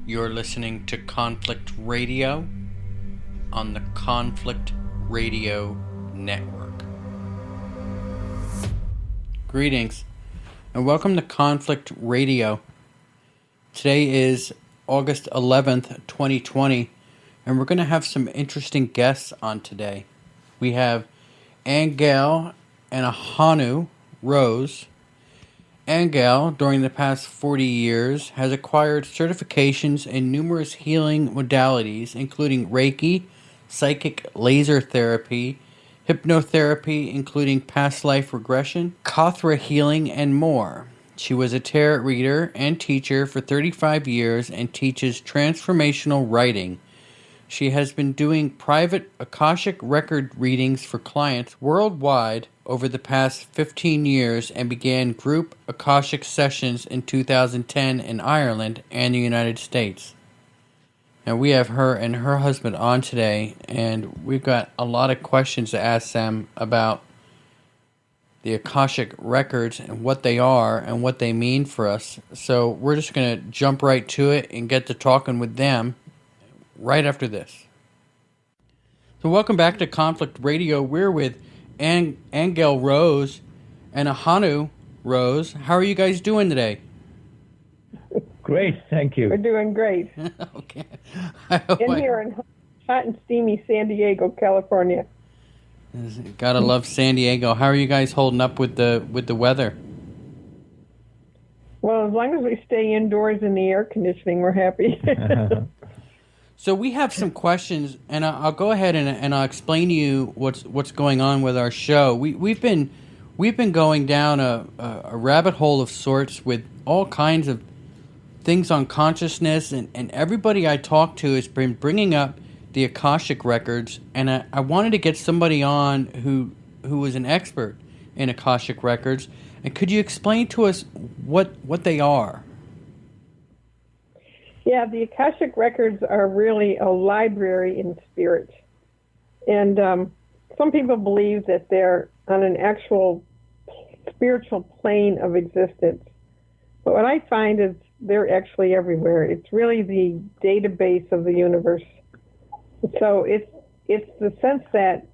You're listening to Conflict Radio on the Conflict Radio Network. Greetings and welcome to Conflict Radio. Today is August 11th, 2020, and we're going to have some interesting guests on today. We have Aingeal and Ahonu Rose. Aingeal, during the past 40 years, has acquired certifications in numerous healing modalities, including Reiki, psychic laser therapy, hypnotherapy, including past life regression, Kathra healing, and more. She was a tarot reader and teacher for 35 years and teaches transformational writing. She has been doing private Akashic Record readings for clients worldwide over the past 15 years and began group Akashic sessions in 2010 in Ireland and the United States. And we have her and her husband on today, and we've got a lot of questions to ask them about the Akashic Records and what they are and what they mean for us. So we're just going to jump right to it and get to talking with them right after this. So welcome back to Conflict Radio. We're with Aingeal Rose and Ahonu Rose. How are you guys doing today? Great, thank you. We're doing great. Okay. Here in hot and steamy San Diego, California. Gotta love San Diego. How are you guys holding up with the weather? Well, as long as we stay indoors in the air conditioning, we're happy. So we have some questions, and I'll go ahead and I'll explain to you what's going on with our show. We've been going down a rabbit hole of sorts with all kinds of things on consciousness, and everybody I talk to has been bringing up the Akashic Records, and I wanted to get somebody on who is an expert in Akashic Records. And could you explain to us what they are? Yeah, the Akashic Records are really a library in spirit. And some people believe that they're on an actual spiritual plane of existence. But what I find is they're actually everywhere. It's really the database of the universe. So it's the sense that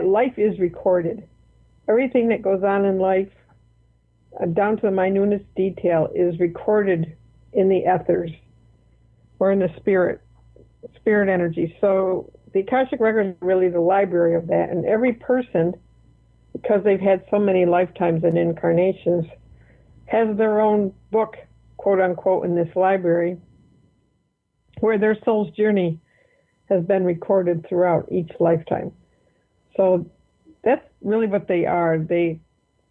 life is recorded. Everything that goes on in life, down to the minutest detail, is recorded in the ethers or in the spirit energy. So the Akashic Record is really the library of that. And every person, because they've had so many lifetimes and incarnations, has their own book, quote unquote, in this library, where their soul's journey has been recorded throughout each lifetime. So that's really what they are.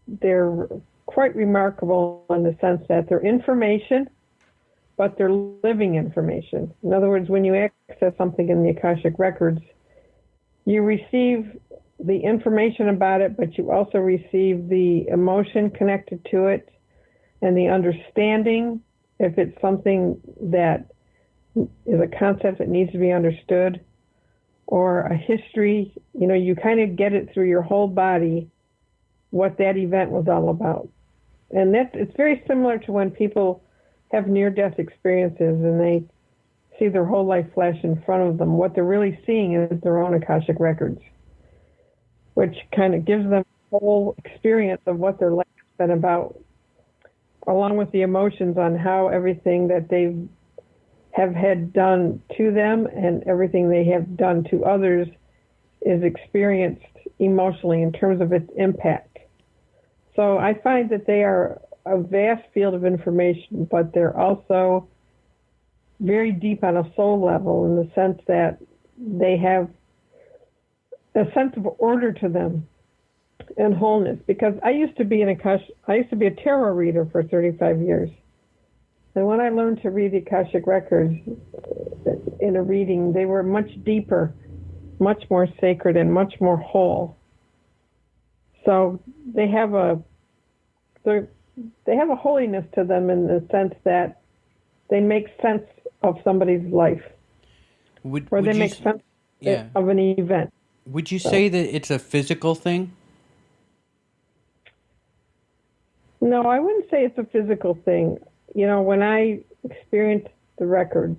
They're quite remarkable in the sense that they're information, but they're living information. In other words, when you access something in the Akashic Records, you receive the information about it, but you also receive the emotion connected to it and the understanding, if it's something that is a concept that needs to be understood, or a history. You know, you kind of get it through your whole body what that event was all about. And it's very similar to when people have near-death experiences and they see their whole life flash in front of them. What they're really seeing is their own Akashic Records, which kind of gives them a whole experience of what their life has been about, along with the emotions on how everything that they have had done to them and everything they have done to others is experienced emotionally in terms of its impact. So I find that they are a vast field of information, but they're also very deep on a soul level in the sense that they have a sense of order to them and wholeness. Because I used to be a tarot reader for 35 years. And when I learned to read the Akashic Records in a reading, they were much deeper, much more sacred, and much more whole. So they have a holiness to them in the sense that they make sense of somebody's life, or they make sense of an event. Would you say that it's a physical thing? No, I wouldn't say it's a physical thing. You know, when I experienced the records.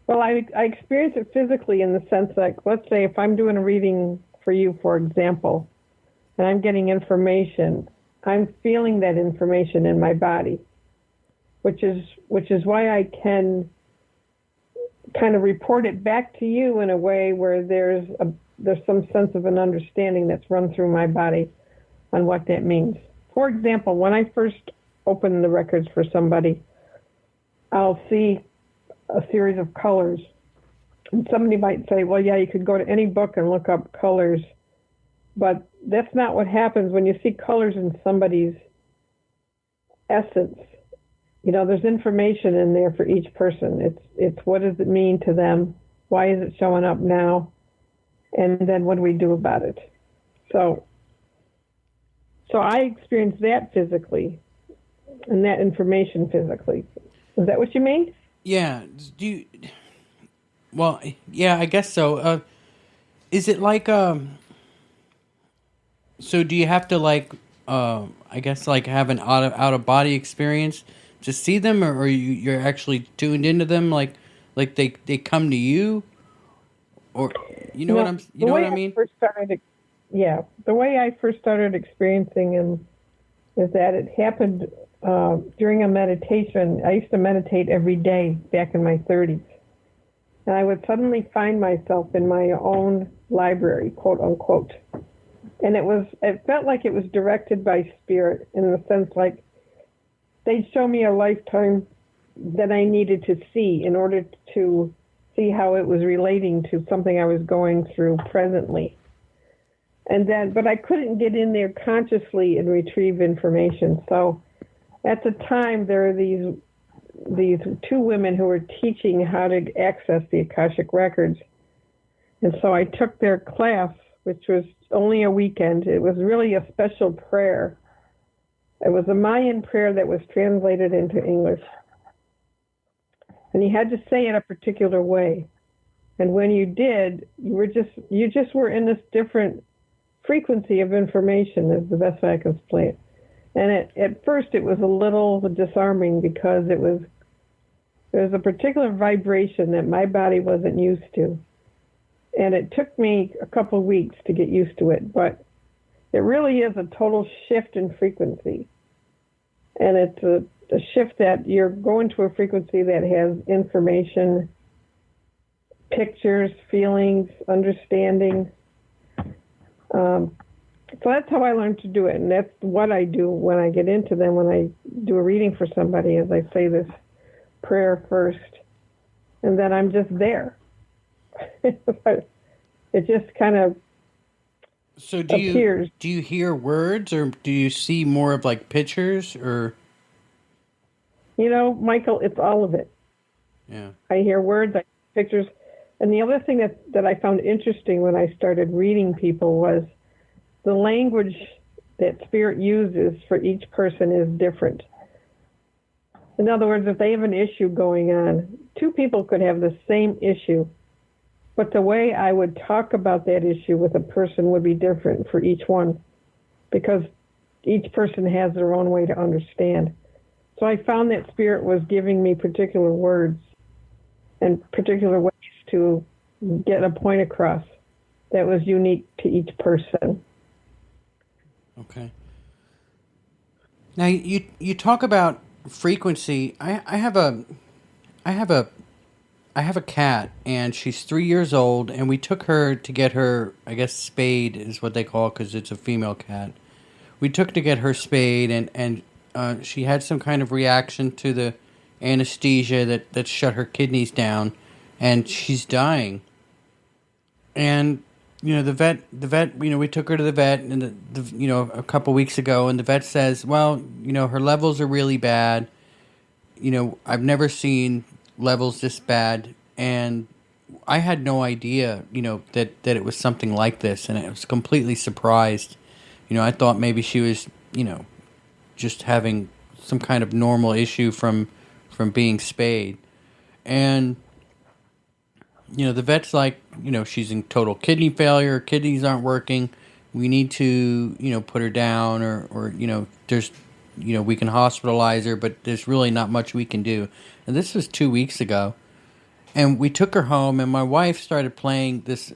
Well, I experience it physically in the sense that, let's say if I'm doing a reading for you, for example, and I'm getting information, I'm feeling that information in my body, which is why I can kind of report it back to you in a way where there's some sense of an understanding that's run through my body on what that means. For example, when I first open the records for somebody, I'll see a series of colors. And somebody might say, well, yeah, you could go to any book and look up colors. But that's not what happens when you see colors in somebody's essence. You know, there's information in there for each person. It's what does it mean to them? Why is it showing up now? And then what do we do about it? So I experience that physically, and that information physically. Is that what you mean? Yeah. Well, yeah, I guess so. Is it like so do you have to I guess like have an out of body experience to see them, or you're actually tuned into them, like they come to you, or you know what I mean? The way I first started experiencing them is that it happened during a meditation. I used to meditate every day back in my 30s. And I would suddenly find myself in my own library, quote unquote. And it felt like it was directed by spirit, in the sense like they'd show me a lifetime that I needed to see in order to see how it was relating to something I was going through presently. But I couldn't get in there consciously and retrieve information. So at the time, there were these two women who were teaching how to access the Akashic Records. And so I took their class, which was only a weekend. It was really a special prayer. It was a Mayan prayer that was translated into English. And you had to say it a particular way. And when you did, you just were in this different frequency of information, is the best way I can explain it. And at first it was a little disarming because there was a particular vibration that my body wasn't used to. And it took me a couple of weeks to get used to it, but it really is a total shift in frequency. And it's a shift that you're going to a frequency that has information, pictures, feelings, understanding. So that's how I learned to do it, and that's what I do when I get into them. When I do a reading for somebody, is I say this prayer first, and then I'm just there. It just kind of appears. Do you hear words, or do you see more of like pictures, or? You know, Michael, it's all of it. Yeah. I hear words, I hear pictures, and the other thing that I found interesting when I started reading people was the language that spirit uses for each person is different. In other words, if they have an issue going on, two people could have the same issue, but the way I would talk about that issue with a person would be different for each one, because each person has their own way to understand. So I found that spirit was giving me particular words and particular ways to get a point across that was unique to each person. Okay. Now you talk about frequency. I have a cat, and she's 3 years old, and we took her to get her, I guess, spayed is what they call it, because it's a female cat. We took to get her spayed, and she had some kind of reaction to the anesthesia that shut her kidneys down, and she's dying. And the vet, we took her to the vet, and a couple weeks ago, and the vet says, well, her levels are really bad. I've never seen levels this bad, and I had no idea, that it was something like this, and I was completely surprised. I thought maybe she was, just having some kind of normal issue from being spayed, and the vet's like, she's in total kidney failure, her kidneys aren't working, we need to, put her down, or there's we can hospitalize her, but there's really not much we can do. And this was 2 weeks ago. And we took her home, and my wife started playing this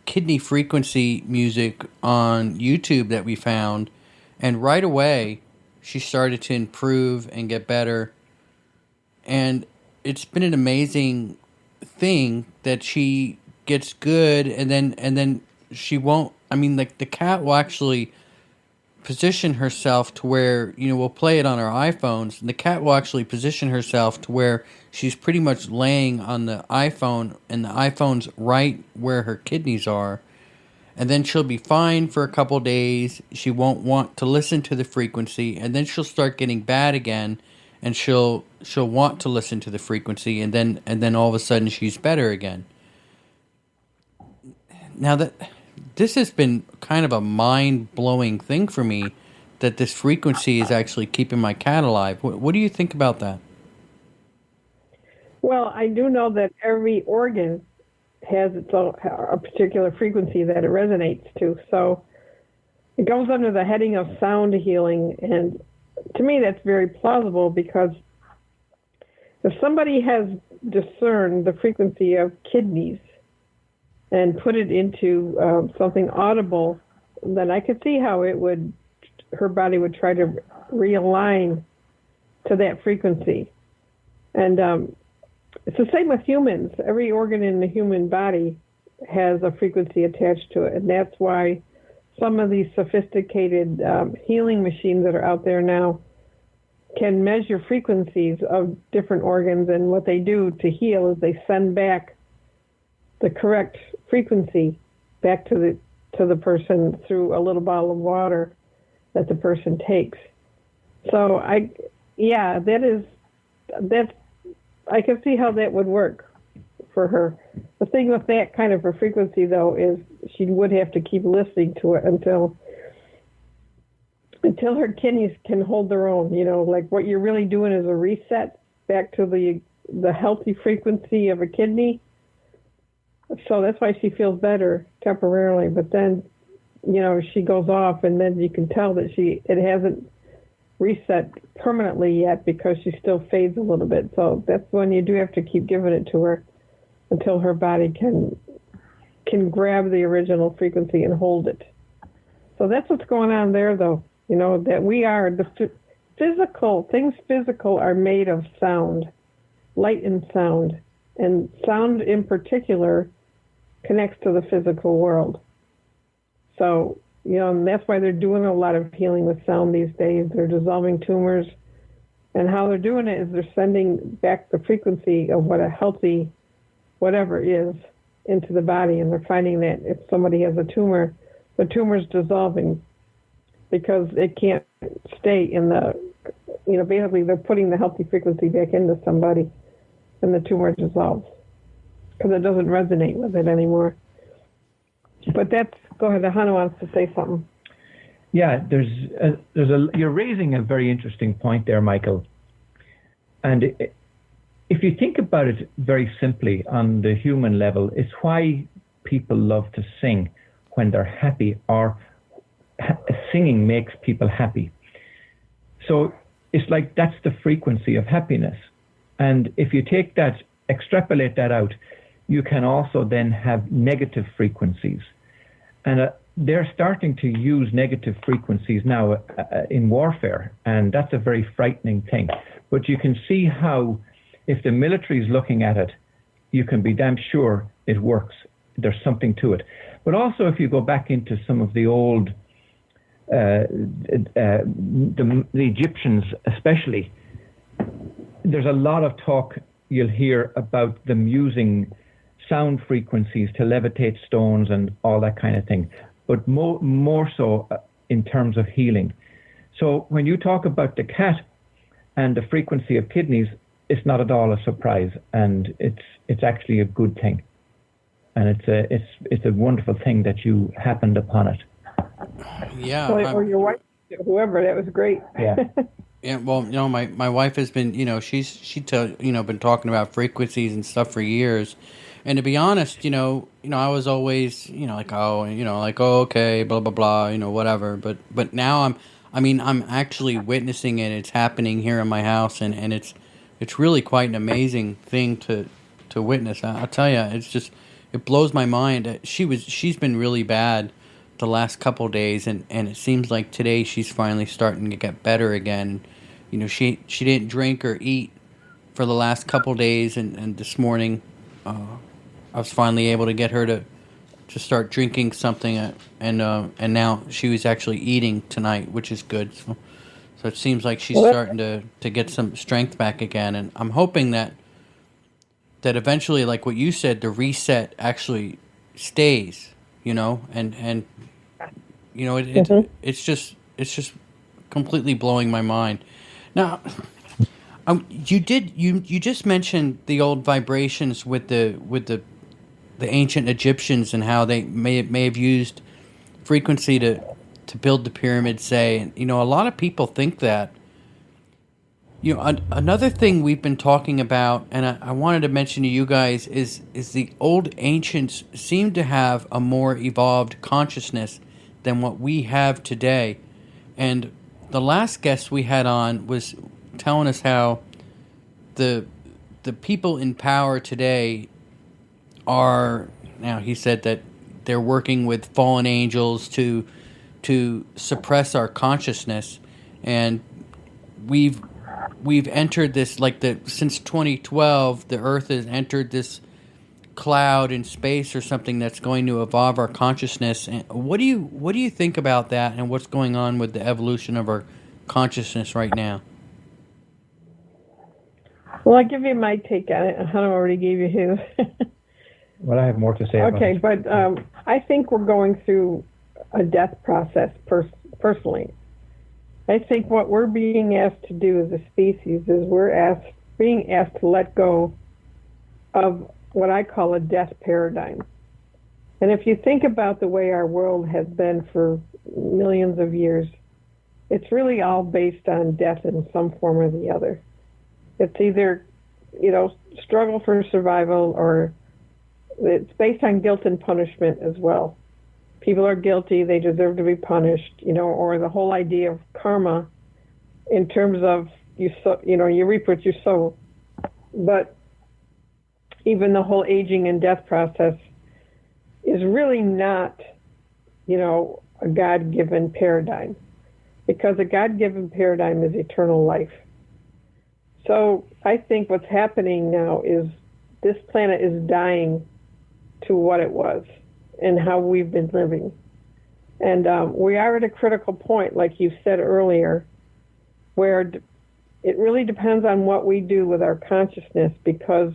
kidney frequency music on YouTube that we found. And right away, she started to improve and get better. And it's been an amazing thing that she gets good, and then she won't. I mean, like, the cat will actually position herself to where, we'll play it on our iPhones, and the cat will actually position herself to where she's pretty much laying on the iPhone, and the iPhone's right where her kidneys are. And then she'll be fine for a couple days. She won't want to listen to the frequency, and then she'll start getting bad again, and she'll want to listen to the frequency, and then all of a sudden she's better again. Now this has been kind of a mind-blowing thing for me, that this frequency is actually keeping my cat alive. What do you think about that? Well, I do know that every organ has its own, a particular frequency that it resonates to. So it goes under the heading of sound healing. And to me, that's very plausible, because if somebody has discerned the frequency of kidneys and put it into something audible, then I could see how her body would try to realign to that frequency. And it's the same with humans. Every organ in the human body has a frequency attached to it, and that's why some of these sophisticated healing machines that are out there now can measure frequencies of different organs, and what they do to heal is they send back the correct frequency back to the person through a little bottle of water that the person takes. So that's I can see how that would work for her. The thing with that kind of a frequency, though, is she would have to keep listening to it until her kidneys can hold their own. Like, what you're really doing is a reset back to the healthy frequency of a kidney. So that's why she feels better temporarily. But then, she goes off, and then you can tell that it hasn't reset permanently yet, because she still fades a little bit. So that's when you do have to keep giving it to her until her body can grab the original frequency and hold it. So that's what's going on there, though. That we are the physical are made of sound, light and sound, and sound in particular connects to the physical world. So, and that's why they're doing a lot of healing with sound these days. They're dissolving tumors, and how they're doing it is they're sending back the frequency of what a healthy whatever is into the body, and they're finding that if somebody has a tumor, the tumor's dissolving because it can't stay in basically they're putting the healthy frequency back into somebody, and the tumor dissolves because it doesn't resonate with it anymore. But go ahead, Ahonu wants to say something. Yeah, you're raising a very interesting point there, Michael. And if you think about it very simply on the human level, it's why people love to sing when they're happy, or singing makes people happy. So it's like that's the frequency of happiness. And if you take that, extrapolate that out, you can also then have negative frequencies. And they're starting to use negative frequencies now in warfare, and that's a very frightening thing. But you can see how, if the military is looking at it, you can be damn sure it works. There's something to it. But also, if you go back into some of the old, the Egyptians especially, there's a lot of talk you'll hear about them using sound frequencies to levitate stones and all that kind of thing, but more so in terms of healing. So when you talk about the cat and the frequency of kidneys, it's not at all a surprise, and it's actually a good thing, and it's a wonderful thing that you happened upon it. Yeah, or your wife, whoever. That was great. Yeah. Yeah, well, my wife has been, been talking about frequencies and stuff for years. And to be honest, I was always, okay, blah blah blah, whatever. But now I mean, I'm actually witnessing it. It's happening here in my house, and it's really quite an amazing thing to witness. I'll tell you, it blows my mind. She's been really bad the last couple days, and it seems like today she's finally starting to get better again. You know, she didn't drink or eat for the last couple days, and this morning, I was finally able to get her to start drinking something, and now she was actually eating tonight, which is good. So it seems like she's starting to get some strength back again, and I'm hoping that eventually, like what you said, the reset actually stays. You know, and you know it's just completely blowing my mind. Now, you just mentioned the old vibrations with the ancient Egyptians and how they may have used frequency to build the pyramids, say. And, you know, a lot of people think that. You know, another thing we've been talking about, and I wanted to mention to you guys, is the old ancients seem to have a more evolved consciousness than what we have today. And the last guest we had on was telling us how the people in power today are, now he said that they're working with fallen angels to suppress our consciousness, and we've entered this, like, since 2012 the earth has entered this cloud in space or something that's going to evolve our consciousness. And what do you think about that, and what's going on with the evolution of our consciousness right now? Well, I'll give you my take on it. Ahonu already gave you his. Well, I have more to say about Okay, it. but I think we're going through a death process personally. I think what we're being asked to do as a species is being asked to let go of what I call a death paradigm. And if you think about the way our world has been for millions of years, it's really all based on death in some form or the other. It's either, you know, struggle for survival, or it's based on guilt and punishment as well. People are guilty, they deserve to be punished, you know, or the whole idea of karma in terms of you reap what you sow. But even the whole aging and death process is really not, you know, a God-given paradigm, because a God-given paradigm is eternal life. So I think what's happening now is this planet is dying to what it was and how we've been living. And we are at a critical point, like you said earlier, where it really depends on what we do with our consciousness, because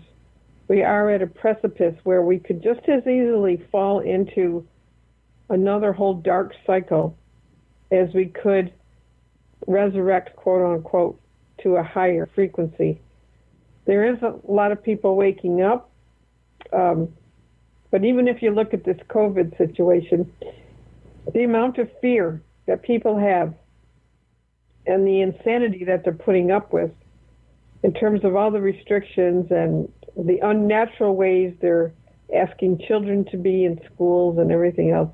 we are at a precipice where we could just as easily fall into another whole dark cycle as we could resurrect, quote unquote, to a higher frequency. There is a lot of people waking up, but even if you look at this COVID situation, the amount of fear that people have and the insanity that they're putting up with in terms of all the restrictions and the unnatural ways they're asking children to be in schools and everything else,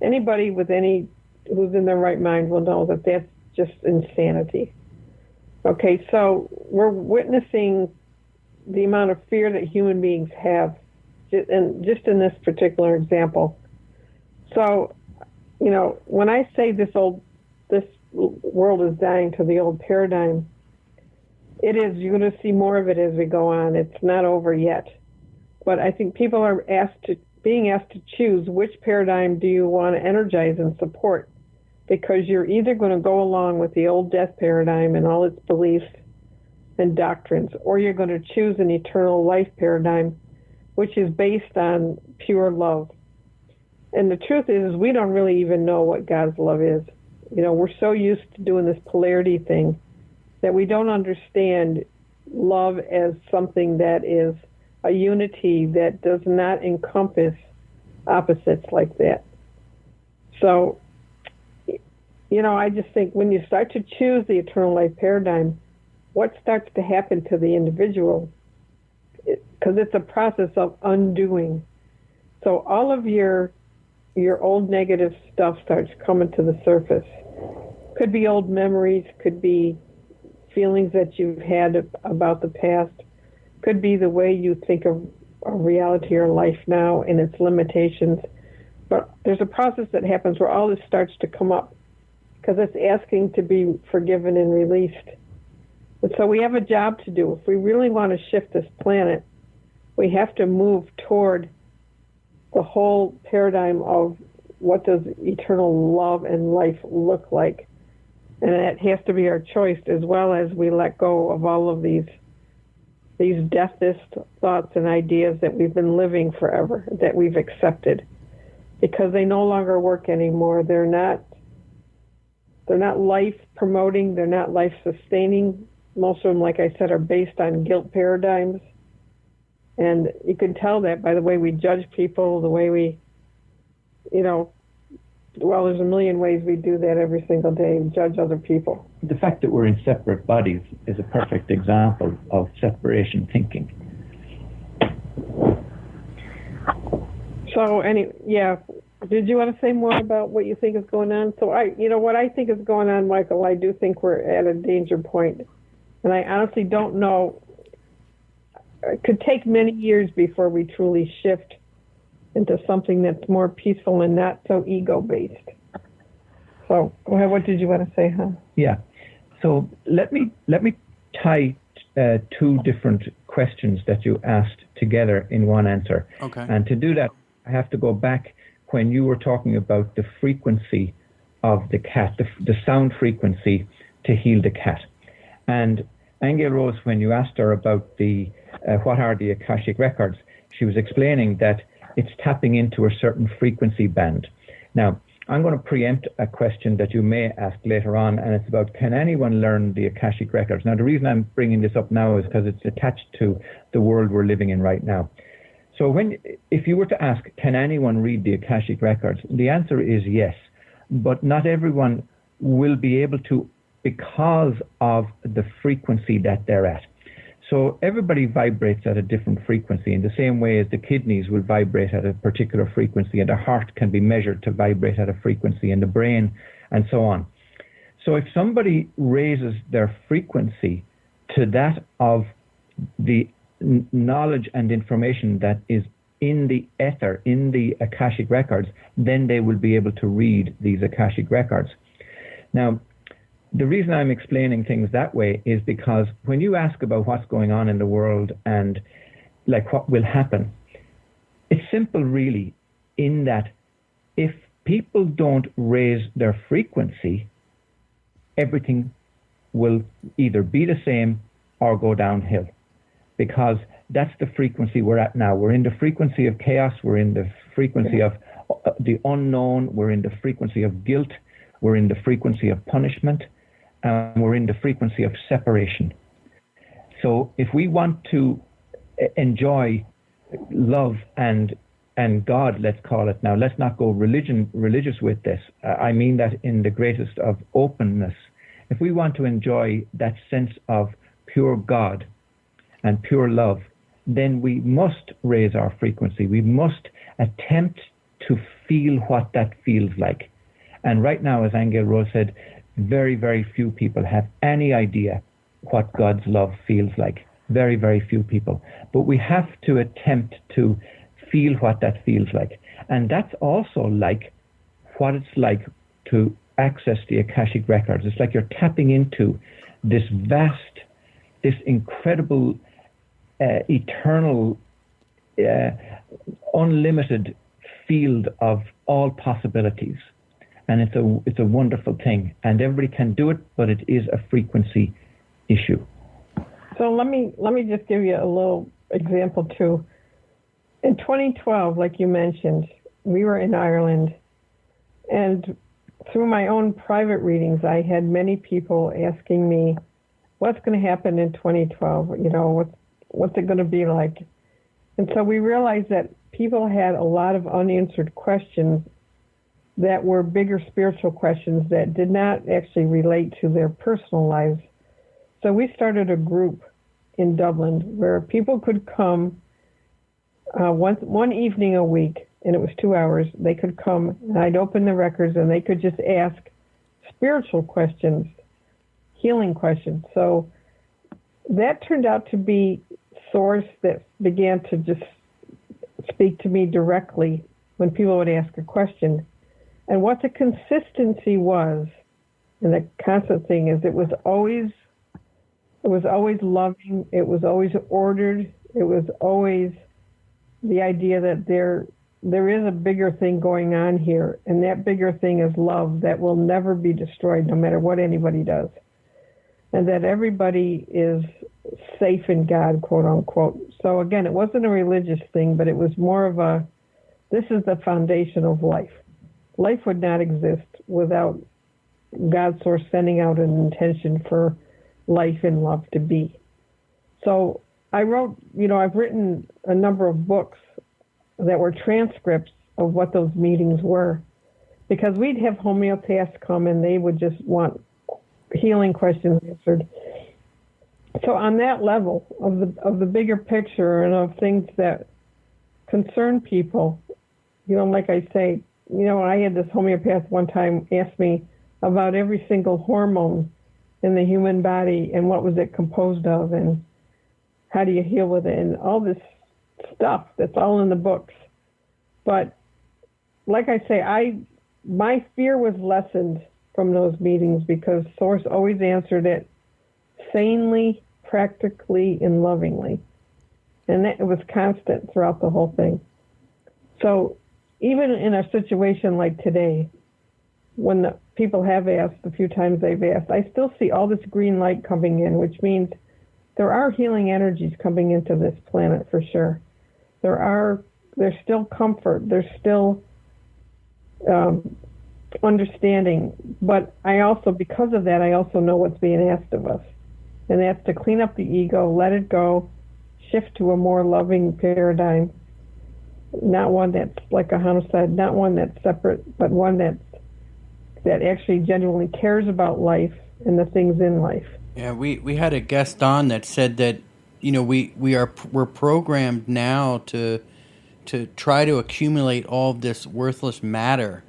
anybody who's in their right mind will know that that's just insanity. Okay, so we're witnessing the amount of fear that human beings have, and just in this particular example. So, you know, when I say this world is dying to the old paradigm, it is. You're going to see more of it as we go on. It's not over yet. But I think people are being asked to choose which paradigm do you want to energize and support, because you're either going to go along with the old death paradigm and all its beliefs and doctrines, or you're going to choose an eternal life paradigm, which is based on pure love. And the truth is, we don't really even know what God's love is. You know, we're so used to doing this polarity thing that we don't understand love as something that is a unity that does not encompass opposites like that. So, you know, I just think when you start to choose the eternal life paradigm, what starts to happen to the individual, because it's a process of undoing. So all of your old negative stuff starts coming to the surface, Could be old memories, could be feelings that you've had about the past, could be the way you think of reality or life now and its limitations. But there's a process that happens where all this starts to come up because it's asking to be forgiven and released. And so we have a job to do. If we really want to shift this planet, we have to move toward the whole paradigm of what does eternal love and life look like. And that has to be our choice, as well as we let go of all of these deathist thoughts and ideas that we've been living forever, that we've accepted, because they no longer work anymore. They're not life promoting, they're not life sustaining. Most of them, like I said, are based on guilt paradigms. And you can tell that by the way we judge people, the way we, well, there's a million ways we do that every single day, judge other people. The fact that we're in separate bodies is a perfect example of separation thinking. So, did you want to say more about what you think is going on? So, what I think is going on, Michael, I do think we're at a danger point. And I honestly don't know. It could take many years before we truly shift into something that's more peaceful and not so ego-based. So, what did you want to say, huh? Yeah. So let me tie two different questions that you asked together in one answer. Okay. And to do that, I have to go back when you were talking about the frequency of the cat, the sound frequency to heal the cat. And Aingeal Rose, when you asked her about the what are the Akashic Records, she was explaining that it's tapping into a certain frequency band. Now, I'm going to preempt a question that you may ask later on, and it's about, can anyone learn the Akashic Records? Now, the reason I'm bringing this up now is because it's attached to the world we're living in right now. So if you were to ask, can anyone read the Akashic Records? The answer is yes, but not everyone will be able to because of the frequency that they're at. So everybody vibrates at a different frequency in the same way as the kidneys will vibrate at a particular frequency, and the heart can be measured to vibrate at a frequency, and the brain, and so on. So if somebody raises their frequency to that of the knowledge and information that is in the ether, in the Akashic Records, then they will be able to read these Akashic Records. Now, the reason I'm explaining things that way is because when you ask about what's going on in the world and like what will happen, it's simple really, in that if people don't raise their frequency, everything will either be the same or go downhill, because that's the frequency we're at now. We're in the frequency of chaos, we're in the frequency of the unknown, we're in the frequency of guilt, we're in the frequency of punishment, and we're in the frequency of separation. So if we want to enjoy love and God, let's call it now, let's not go religious with this. I mean that in the greatest of openness. If we want to enjoy that sense of pure God and pure love, then we must raise our frequency. We must attempt to feel what that feels like. And right now, as Aingeal Rose said, very, very few people have any idea what God's love feels like. Very, very few people. But we have to attempt to feel what that feels like. And that's also like what it's like to access the Akashic Records. It's like you're tapping into this vast, this incredible, eternal, unlimited field of all possibilities. And it's a wonderful thing, and everybody can do it, but it is a frequency issue. So let me just give you a little example too. In 2012, like you mentioned, we were in Ireland, and through my own private readings, I had many people asking me, "What's going to happen in 2012? What's it going to be like?" And so we realized that people had a lot of unanswered questions that were bigger spiritual questions that did not actually relate to their personal lives. So we started a group in Dublin where people could come one evening a week, and it was 2 hours. They could come, and I'd open the records, and they could just ask spiritual questions, healing questions. So that turned out to be Source that began to just speak to me directly when people would ask a question. And what the consistency was, and the constant thing is, it was always loving, it was always ordered, it was always the idea that there is a bigger thing going on here, and that bigger thing is love that will never be destroyed no matter what anybody does. And that everybody is safe in God, quote unquote. So again, it wasn't a religious thing, but it was more of a, this is the foundation of life. Life would not exist without God Source sending out an intention for life and love to be. So I wrote, I've written a number of books that were transcripts of what those meetings were, because we'd have homeopaths come and they would just want healing questions answered. So on that level of the bigger picture and of things that concern people, like I say, I had this homeopath one time ask me about every single hormone in the human body and what was it composed of and how do you heal with it and all this stuff that's all in the books. But like I say, my fear was lessened from those meetings because Source always answered it sanely, practically, and lovingly. And it was constant throughout the whole thing. So even in a situation like today, when the people have asked, the few times they've asked, I still see all this green light coming in, which means there are healing energies coming into this planet for sure. There's still comfort, there's still understanding, but I also, because of that, I also know what's being asked of us. And that's to clean up the ego, let it go, shift to a more loving paradigm, not one that's, like Ahonu said, not one that's separate, but one that actually genuinely cares about life and the things in life. Yeah, we had a guest on that said that we're programmed now to try to accumulate all of this worthless matter.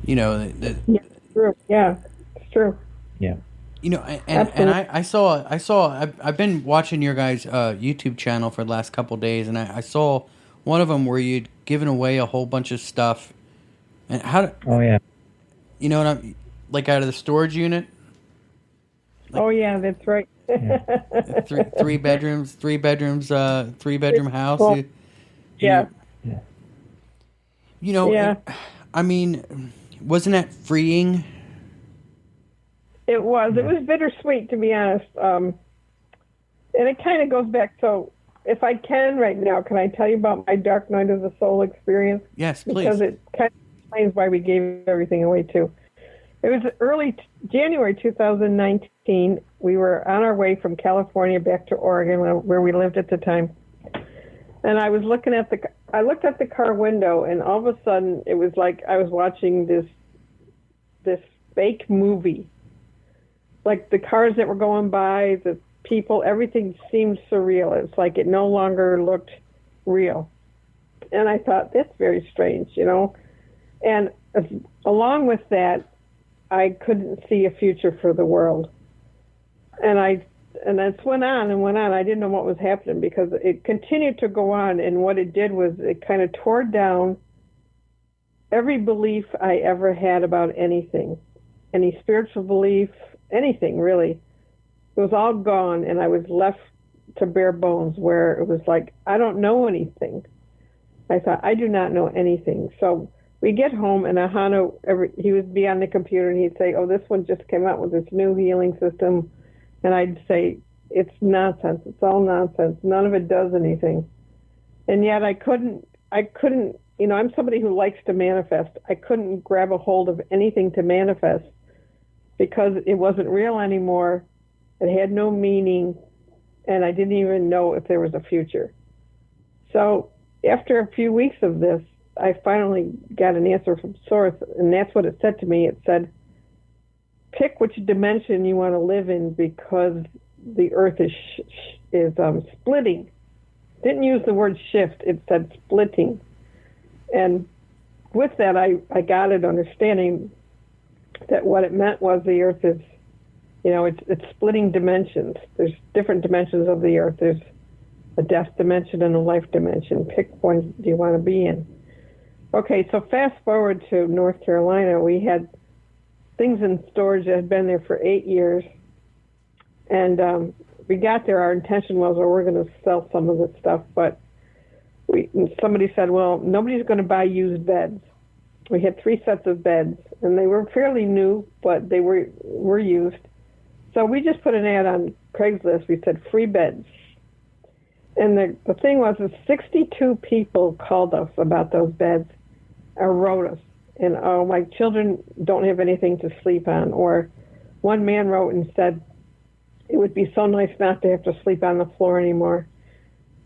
Yeah, it's true. Yeah, it's true. Yeah. I've been watching your guys' YouTube channel for the last couple of days, and I saw one of them where you'd given away a whole bunch of stuff. And Oh yeah. Like out of the storage unit. Oh yeah, that's right. Yeah. three bedrooms, 3-bedroom house. Well, yeah. Yeah. I mean, wasn't that freeing? It was. It was bittersweet, to be honest. And it kind of goes back. So, if I can right now, can I tell you about my dark night of the soul experience? Yes, please. Because it kind of explains why we gave everything away too. It was early January 2019. We were on our way from California back to Oregon, where we lived at the time. And I was looking at I looked at the car window, and all of a sudden, it was like I was watching this fake movie. Like the cars that were going by, the people, everything seemed surreal. It's like it no longer looked real. And I thought, that's very strange, And along with that, I couldn't see a future for the world. And this went on and went on. I didn't know what was happening because it continued to go on. And what it did was it kind of tore down every belief I ever had about anything, any spiritual belief, anything really. It was all gone, and I was left to bare bones where it was like, I don't know anything. I thought, I do not know anything. So we get home, and Ahonu, he would be on the computer, and he'd say, oh, this one just came out with this new healing system. And I'd say, it's nonsense. It's all nonsense. None of it does anything. And yet I couldn't, I'm somebody who likes to manifest. I couldn't grab a hold of anything to manifest because it wasn't real anymore. It had no meaning, and I didn't even know if there was a future. So after a few weeks of this, I finally got an answer from Source, and that's what it said to me. It said, pick which dimension you want to live in because the Earth is splitting. It didn't use the word shift. It said splitting. And with that, I got an understanding that what it meant was the Earth is, it's splitting dimensions. There's different dimensions of the Earth. There's a death dimension and a life dimension. Pick one do you want to be in. Okay, so fast forward to North Carolina. We had things in storage that had been there for 8 years. And we got there. Our intention was, we're going to sell some of the stuff. But somebody said, well, nobody's going to buy used beds. We had 3 sets of beds, and they were fairly new, but they were used. So we just put an ad on Craigslist. We said, free beds. And the thing was, 62 people called us about those beds or wrote us. And, oh, my children don't have anything to sleep on. Or one man wrote and said, it would be so nice not to have to sleep on the floor anymore.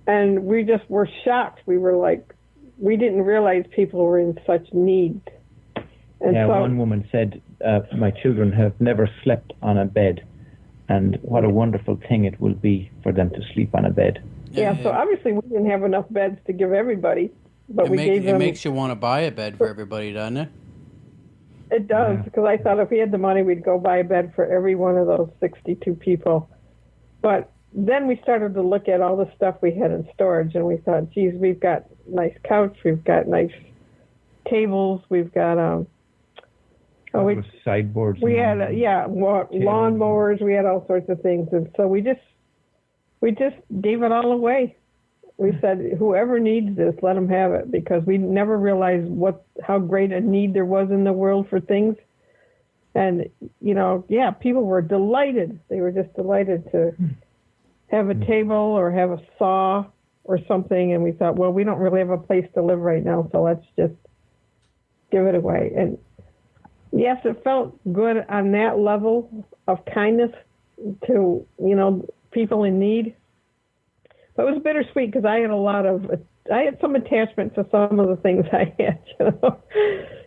And we just were shocked. We were like, we didn't realize people were in such need. And yeah, one woman said, my children have never slept on a bed. And what a wonderful thing it will be for them to sleep on a bed. Yeah, so obviously we didn't have enough beds to give everybody, but we gave them. It makes you want to buy a bed for everybody, doesn't it? It does, because I thought if we had the money, we'd go buy a bed for every one of those 62 people. But then we started to look at all the stuff we had in storage, and we thought, geez, we've got nice couch, we've got nice tables, we've got sideboards. We had lawnmowers, we had all sorts of things, and so we just gave it all away. We said, whoever needs this, let them have it, because we never realized how great a need there was in the world for things. And, people were delighted. They were just delighted to have a table or have a saw or something. And we thought, well, we don't really have a place to live right now, so let's just give it away. And yes, it felt good on that level of kindness to, people in need. But it was bittersweet because I had some attachment to some of the things I had,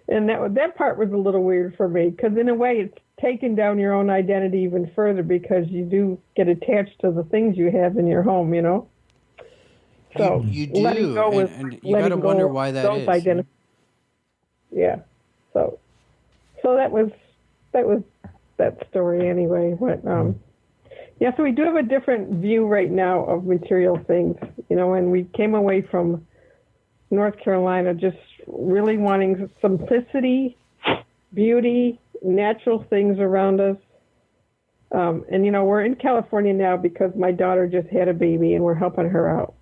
and that part was a little weird for me, because in a way it's taken down your own identity even further, because you do get attached to the things you have in your home, So you do, letting go and you got to wonder why that is. Yeah, so that was that story anyway. But yeah, so we do have a different view right now of material things, and we came away from North Carolina just really wanting simplicity, beauty, natural things around us. And, we're in California now because my daughter just had a baby and we're helping her out.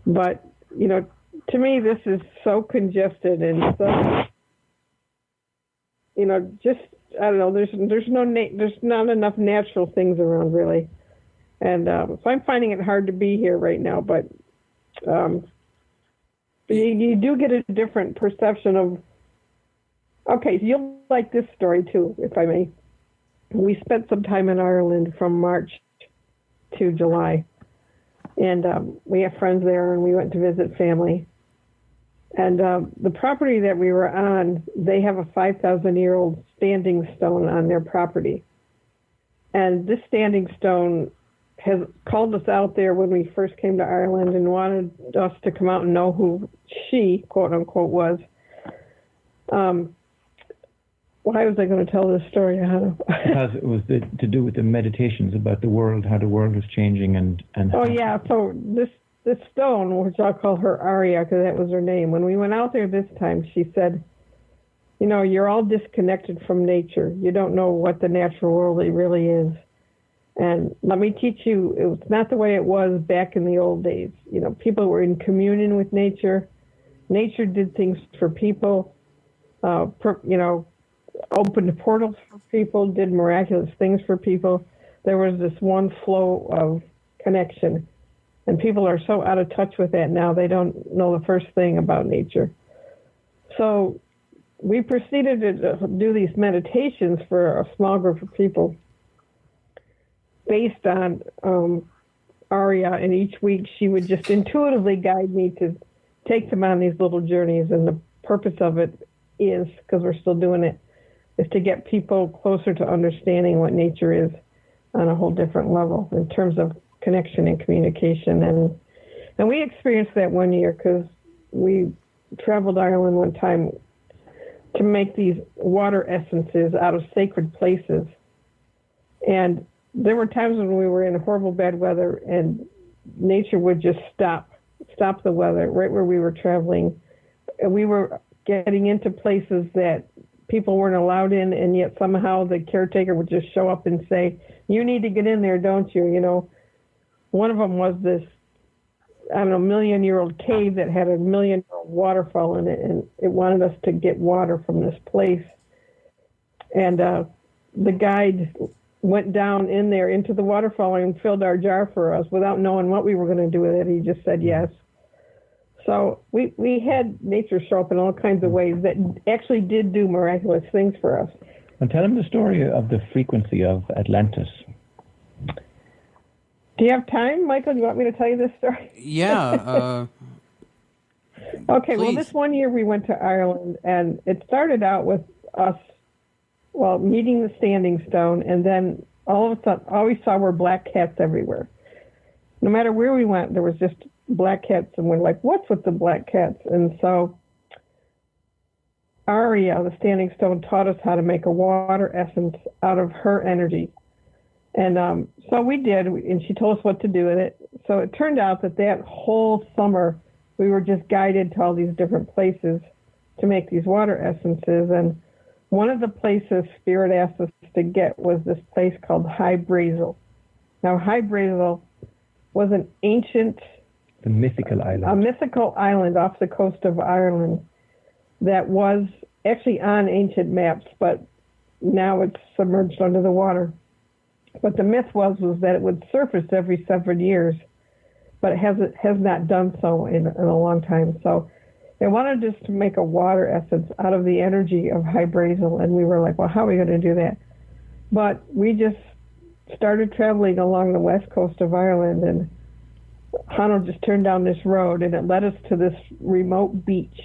But, to me, this is so congested and so, just, I don't know, there's not enough natural things around, really. And so I'm finding it hard to be here right now, but you do get a different perception of, okay, you'll like this story too, if I may. We spent some time in Ireland from March to July, and we have friends there, and we went to visit family. And the property that we were on, they have a 5,000-year-old standing stone on their property. And this standing stone has called us out there when we first came to Ireland and wanted us to come out and know who she, quote unquote, was. Why was I going to tell this story? Because it was to do with the meditations about the world, how the world was changing, and oh yeah, so this stone, which I'll call her Aria because that was her name. When we went out there this time, she said, you're all disconnected from nature. You don't know what the natural world really is. And let me teach you, it's not the way it was back in the old days. People were in communion with nature. Nature did things for people, opened portals for people, did miraculous things for people. There was this one flow of connection. And people are so out of touch with that now, they don't know the first thing about nature. So we proceeded to do these meditations for a small group of people based on Aria, and each week she would just intuitively guide me to take them on these little journeys. And the purpose of it is, because we're still doing it, is to get people closer to understanding what nature is on a whole different level in terms of connection and communication. And we experienced that one year because we traveled Ireland one time to make these water essences out of sacred places. And there were times when we were in horrible bad weather and nature would just stop the weather right where we were traveling. And we were getting into places that people weren't allowed in, and yet somehow the caretaker would just show up and say, "You need to get in there, don't you?" You know, one of them was this, I don't know, million-year-old cave that had a million-year-old waterfall in it, and it wanted us to get water from this place. And the guide went down in there into the waterfall and filled our jar for us without knowing what we were going to do with it. He just said yes. So we had nature show up in all kinds of ways that actually did do miraculous things for us. And tell him the story of the frequency of Atlantis. Do you have time, Michael? Do you want me to tell you this story? Yeah. Okay, please. well, this one year we went to Ireland, and it started out with us, well, meeting the Standing Stone, and then all of a sudden, all we saw were black cats everywhere. No matter where we went, there was just black cats, and we're like, what's with the black cats? And so Aria, the Standing Stone, taught us how to make a water essence out of her energy. And so we did, and she told us what to do with it. So it turned out that whole summer, we were just guided to all these different places to make these water essences. And one of the places Spirit asked us to get was this place called High Brazel. Now, High Brazel was an ancient... The mythical island. A mythical island off the coast of Ireland that was actually on ancient maps, but now it's submerged under the water. But the myth was that it would surface every several years, but it has not done so in a long time. So they wanted us to make a water essence out of the energy of High Brazel, and we were like, well, how are we going to do that? But we just started traveling along the west coast of Ireland, and Ahonu just turned down this road, and it led us to this remote beach.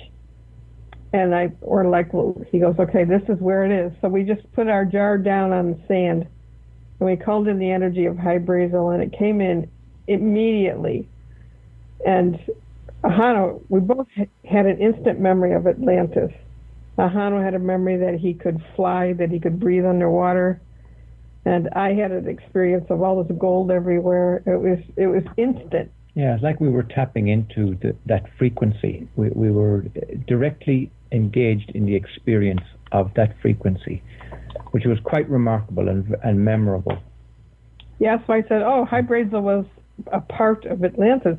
And we're like, well, he goes, okay, this is where it is. So we just put our jar down on the sand, and we called in the energy of High Brazel, and it came in immediately. And Ahonu, we both had an instant memory of Atlantis. Ahonu had a memory that he could fly, that he could breathe underwater. And I had an experience of all this gold everywhere. It was instant. Yeah, it's like we were tapping into that frequency. We were directly engaged in the experience of that frequency, which was quite remarkable and memorable. Yeah, so I said, High Brazel was a part of Atlantis.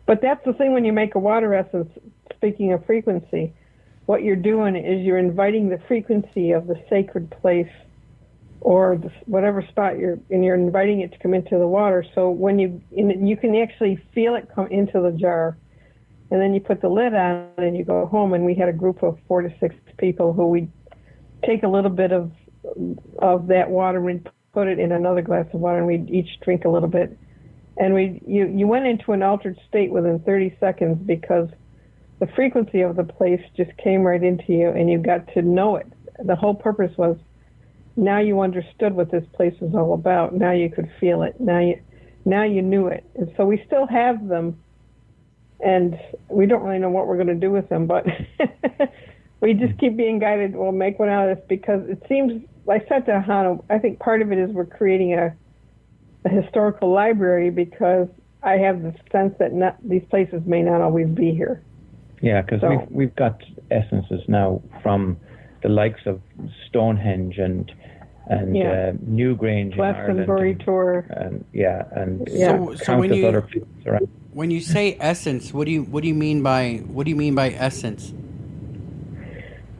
But that's the thing when you make a water essence, speaking of frequency, what you're doing is you're inviting the frequency of the sacred place or whatever spot you're inviting it to come into the water. So when you can actually feel it come into the jar, and then you put the lid on and you go home. And we had a group of 4 to 6 people who we take a little bit of that water and put it in another glass of water, and we'd each drink a little bit. And you went into an altered state within 30 seconds because the frequency of the place just came right into you, and you got to know it. The whole purpose was, now you understood what this place was all about. Now you could feel it. Now you knew it. And so we still have them, and we don't really know what we're going to do with them, but we just keep being guided. We'll make one out of this because it seems, like I said to Ahonu, I think part of it is we're creating a historical library because I have the sense that these places may not always be here. Yeah, because we've got essences now from the likes of Stonehenge and Newgrange in Ireland. Glastonbury tour. And So when you other places around. When you say essence, what do you mean by essence?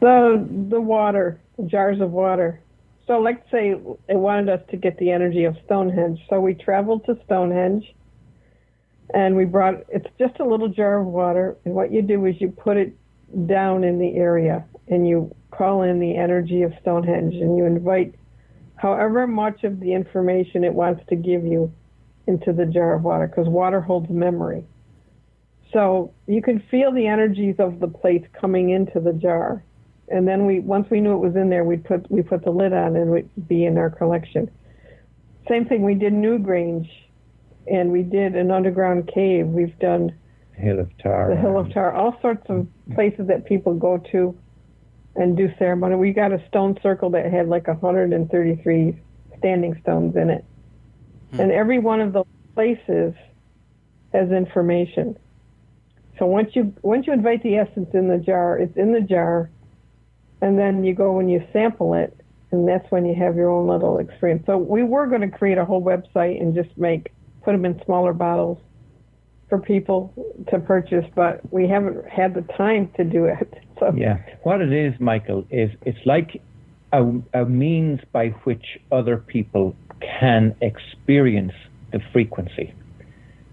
The water, the jars of water. So let's say they wanted us to get the energy of Stonehenge. So we traveled to Stonehenge, and it's just a little jar of water, and what you do is you put it down in the area, and you call in the energy of Stonehenge, and you invite however much of the information it wants to give you into the jar of water, because water holds memory. So you can feel the energies of the place coming into the jar. And then once we knew it was in there, we put the lid on, and it would be in our collection. Same thing, we did Newgrange, and we did an underground cave. We've done the Hill of Tar, all sorts of places that people go to. and do ceremony. We got a stone circle that had like 133 standing stones in it. And every one of those places has information. So once you invite the essence in the jar, it's in the jar, and then you go and you sample it, and that's when you have your own little experience. So we were going to create a whole website and just put them in smaller bottles for people to purchase, but we haven't had the time to do it. So yeah, what it is, Michael, is it's like a means by which other people can experience the frequency.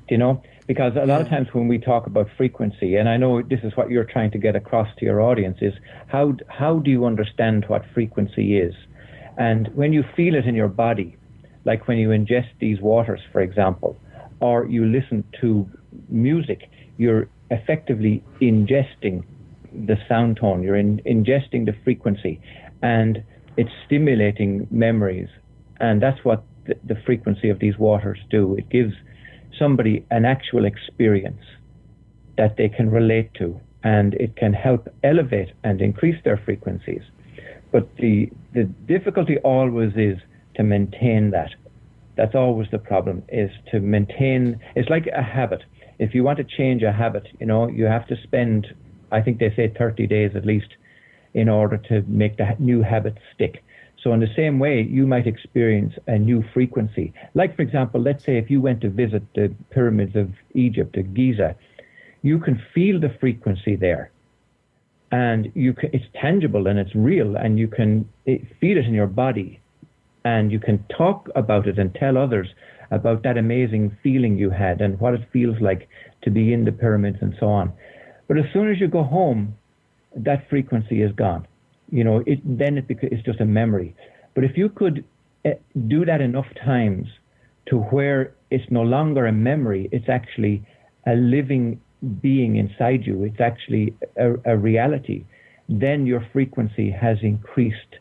Do you know? Because a lot of times when we talk about frequency, and I know this is what you're trying to get across to your audience, is how do you understand what frequency is? And when you feel it in your body, like when you ingest these waters, for example, or you listen to music, you're effectively ingesting the sound tone, you're ingesting the frequency, and it's stimulating memories. And that's what the frequency of these waters do. It gives somebody an actual experience that they can relate to, and it can help elevate and increase their frequencies. But the difficulty always is to maintain that. That's always the problem, is to maintain. It's like a habit. If you want to change a habit, you have to spend, I think they say 30 days at least, in order to make the new habit stick. So in the same way, you might experience a new frequency. Like, for example, let's say if you went to visit the pyramids of Egypt, the Giza, you can feel the frequency there. And it's tangible and it's real, and you can feel it in your body. And you can talk about it and tell others about that amazing feeling you had and what it feels like to be in the pyramids and so on. But as soon as you go home, that frequency is gone. It's just a memory. But if you could do that enough times to where it's no longer a memory, it's actually a living being inside you, it's actually a reality, then your frequency has increased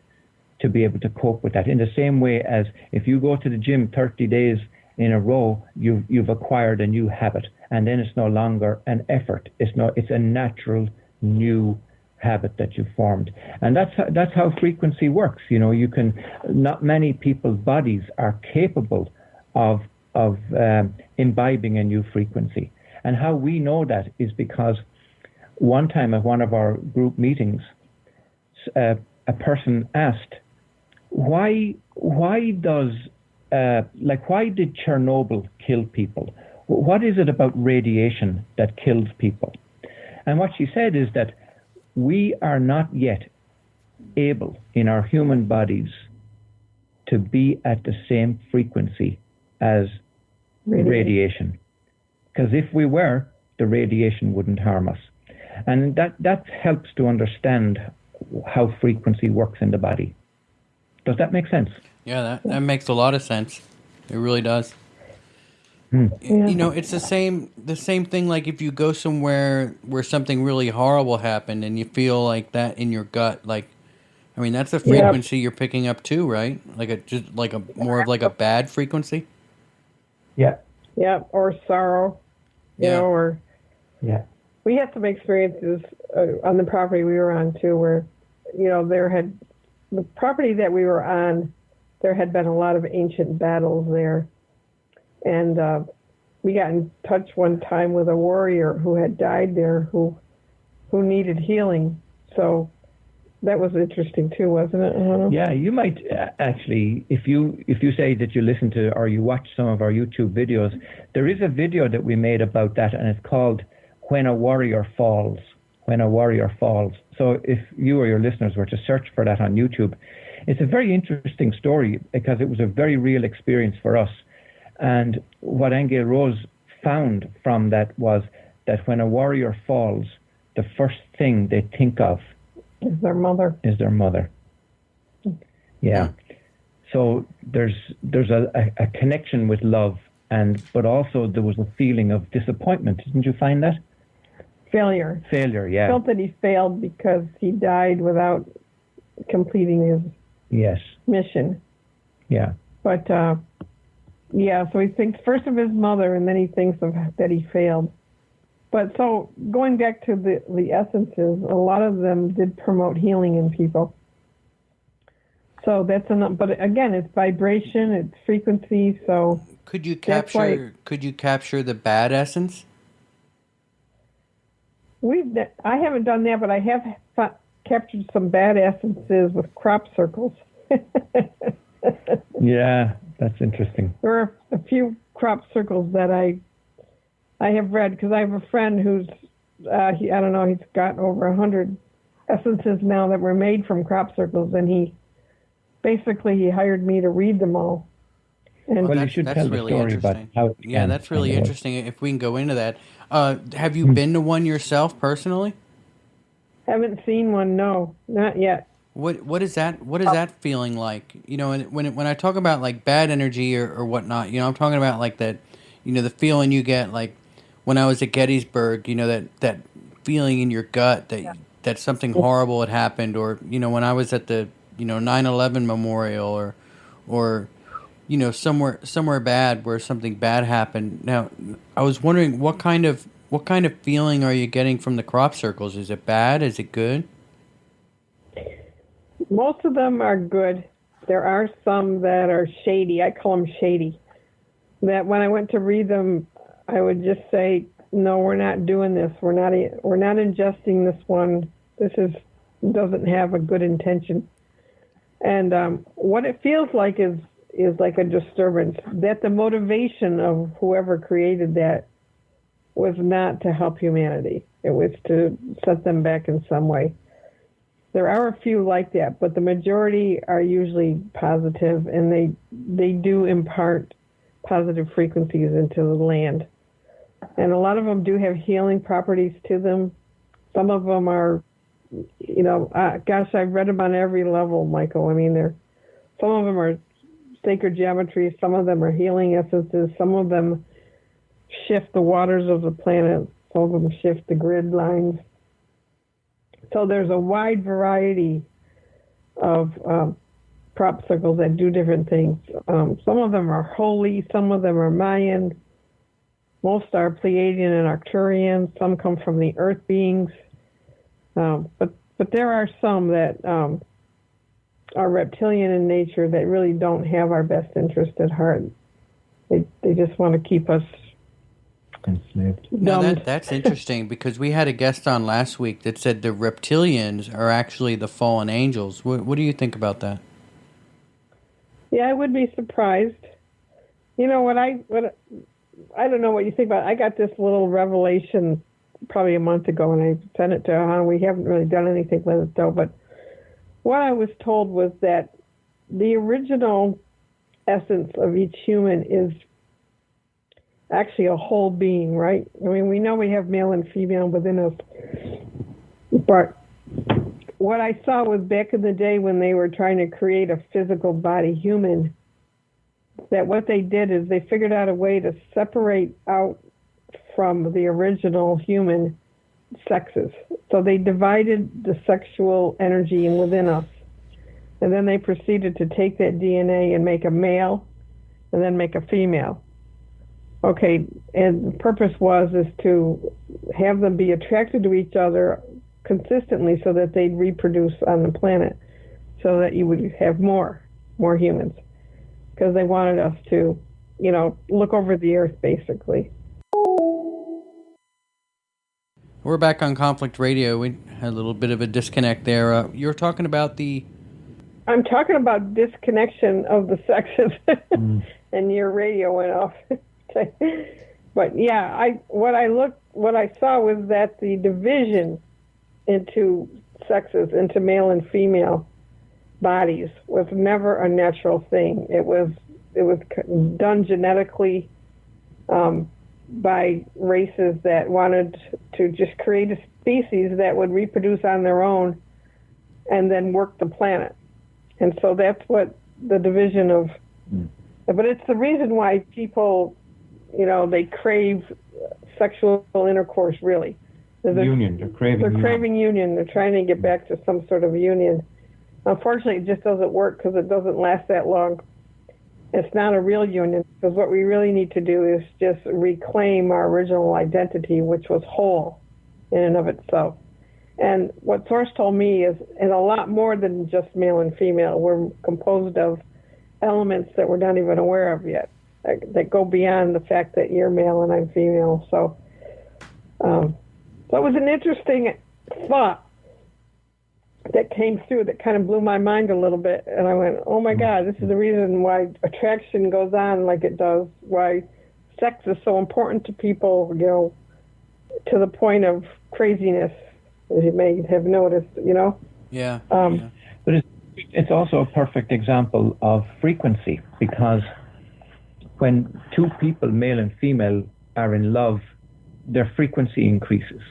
to be able to cope with that. In the same way as if you go to the gym 30 days in a row, you've acquired a new habit, and then it's no longer an effort. It's a natural new habit that you've formed. And that's how frequency works. Not many people's bodies are capable of imbibing a new frequency. And how we know that is because one time at one of our group meetings, a person asked, why did Chernobyl kill people? What is it about radiation that kills people? And what she said is that we are not yet able in our human bodies to be at the same frequency as radiation. Because if we were, the radiation wouldn't harm us. And that helps to understand how frequency works in the body. Does that make sense? Yeah, that makes a lot of sense. It really does. Yeah. It's the same thing. Like if you go somewhere where something really horrible happened and you feel like that in your gut, that's a frequency you're picking up too, right? More of a bad frequency. Yeah. Yeah, or sorrow. Yeah. We had some experiences on the property we were on too, where the property that we were on, there had been a lot of ancient battles there. And we got in touch one time with a warrior who had died there who needed healing. So that was interesting too, wasn't it? Yeah, you might actually, if you say that you listen to or you watch some of our YouTube videos, there is a video that we made about that, and it's called When a Warrior Falls. When a Warrior Falls. So if you or your listeners were to search for that on YouTube, it's a very interesting story because it was a very real experience for us. And what Aingeal Rose found from that was that when a warrior falls, the first thing they think of is their mother. Yeah. So there's a connection with love, but also there was a feeling of disappointment. Didn't you find that? Failure, yeah. Felt that he failed because he died without completing his mission. Yeah. But so he thinks first of his mother, and then he thinks of that he failed. But so going back to the essences, a lot of them did promote healing in people. So that's enough. But again, it's vibration, it's frequency. So could you capture the bad essence? I haven't done that, but I have captured some bad essences with crop circles. Yeah, that's interesting. There are a few crop circles that I have read, because I have a friend who's I don't know, he's got over 100 essences now that were made from crop circles, and he hired me to read them all. And well, you should tell the story about how. Yeah, that's really interesting. If we can go into that, have you been to one yourself personally? Haven't seen one. No, not yet. What is that? What is that feeling like? You know, and when I talk about like bad energy or whatnot, you know, I'm talking about like that. You know, the feeling you get like when I was at Gettysburg. You know, that feeling in your gut that something horrible had happened, or you know, when I was at the 9/11 memorial, or you know, somewhere bad where something bad happened. Now, I was wondering what kind of feeling are you getting from the crop circles? Is it bad? Is it good? Most of them are good. There are some that are shady. I call them shady. That when I went to read them, I would just say, "No, we're not doing this. We're not ingesting this one. This doesn't have a good intention." And what it feels like is like a disturbance. That the motivation of whoever created that was not to help humanity. It was to set them back in some way. There are a few like that, but the majority are usually positive, and they do impart positive frequencies into the land. And a lot of them do have healing properties to them. Some of them are, gosh, I've read them on every level, Michael. I mean, some of them are sacred geometry, some of them are healing essences, some of them shift the waters of the planet, some of them shift the grid lines. So there's a wide variety of crop circles that do different things. Some of them are holy, some of them are Mayan, most are Pleiadian and Arcturian, some come from the earth beings, but there are some that are reptilian in nature that really don't have our best interest at heart. They just want to keep us enslaved. Now that's interesting, because we had a guest on last week that said the reptilians are actually the fallen angels. What do you think about that? Yeah, I would be surprised. You know what I don't know what you think about it. I got this little revelation probably a month ago, and I sent it to Ahonu. We haven't really done anything with it though, but what I was told was that the original essence of each human is actually a whole being, right? I mean, we know we have male and female within us, but what I saw was back in the day when they were trying to create a physical body human, that what they did is they figured out a way to separate out from the original human sexes. So they divided the sexual energy within us. And then they proceeded to take that DNA and make a male and then make a female. Okay, and the purpose is to have them be attracted to each other consistently so that they'd reproduce on the planet, so that you would have more humans. Because they wanted us to, look over the earth, basically. We're back on Conflict Radio. We had a little bit of a disconnect there. You were talking about I'm talking about disconnection of the sexes, and your radio went off. But yeah, what I saw was that the division into sexes, into male and female bodies, was never a natural thing. It was done genetically by races that wanted to just create a species that would reproduce on their own and then work the planet. And so that's what the division of, but it's the reason why people, they crave sexual intercourse, really. Union, they're craving union. They're trying to get back to some sort of union. Unfortunately, it just doesn't work because it doesn't last that long. It's not a real union, because what we really need to do is just reclaim our original identity, which was whole in and of itself. And what Source told me is a lot more than just male and female. We're composed of elements that we're not even aware of yet, that go beyond the fact that you're male and I'm female. So that was an interesting thought that came through that kind of blew my mind a little bit. And I went, oh my God, this is the reason why attraction goes on like it does, why sex is so important to people, you know, to the point of craziness, as you may have noticed, you know? Yeah. But it's also a perfect example of frequency, because when two people, male and female, are in love, their frequency increases.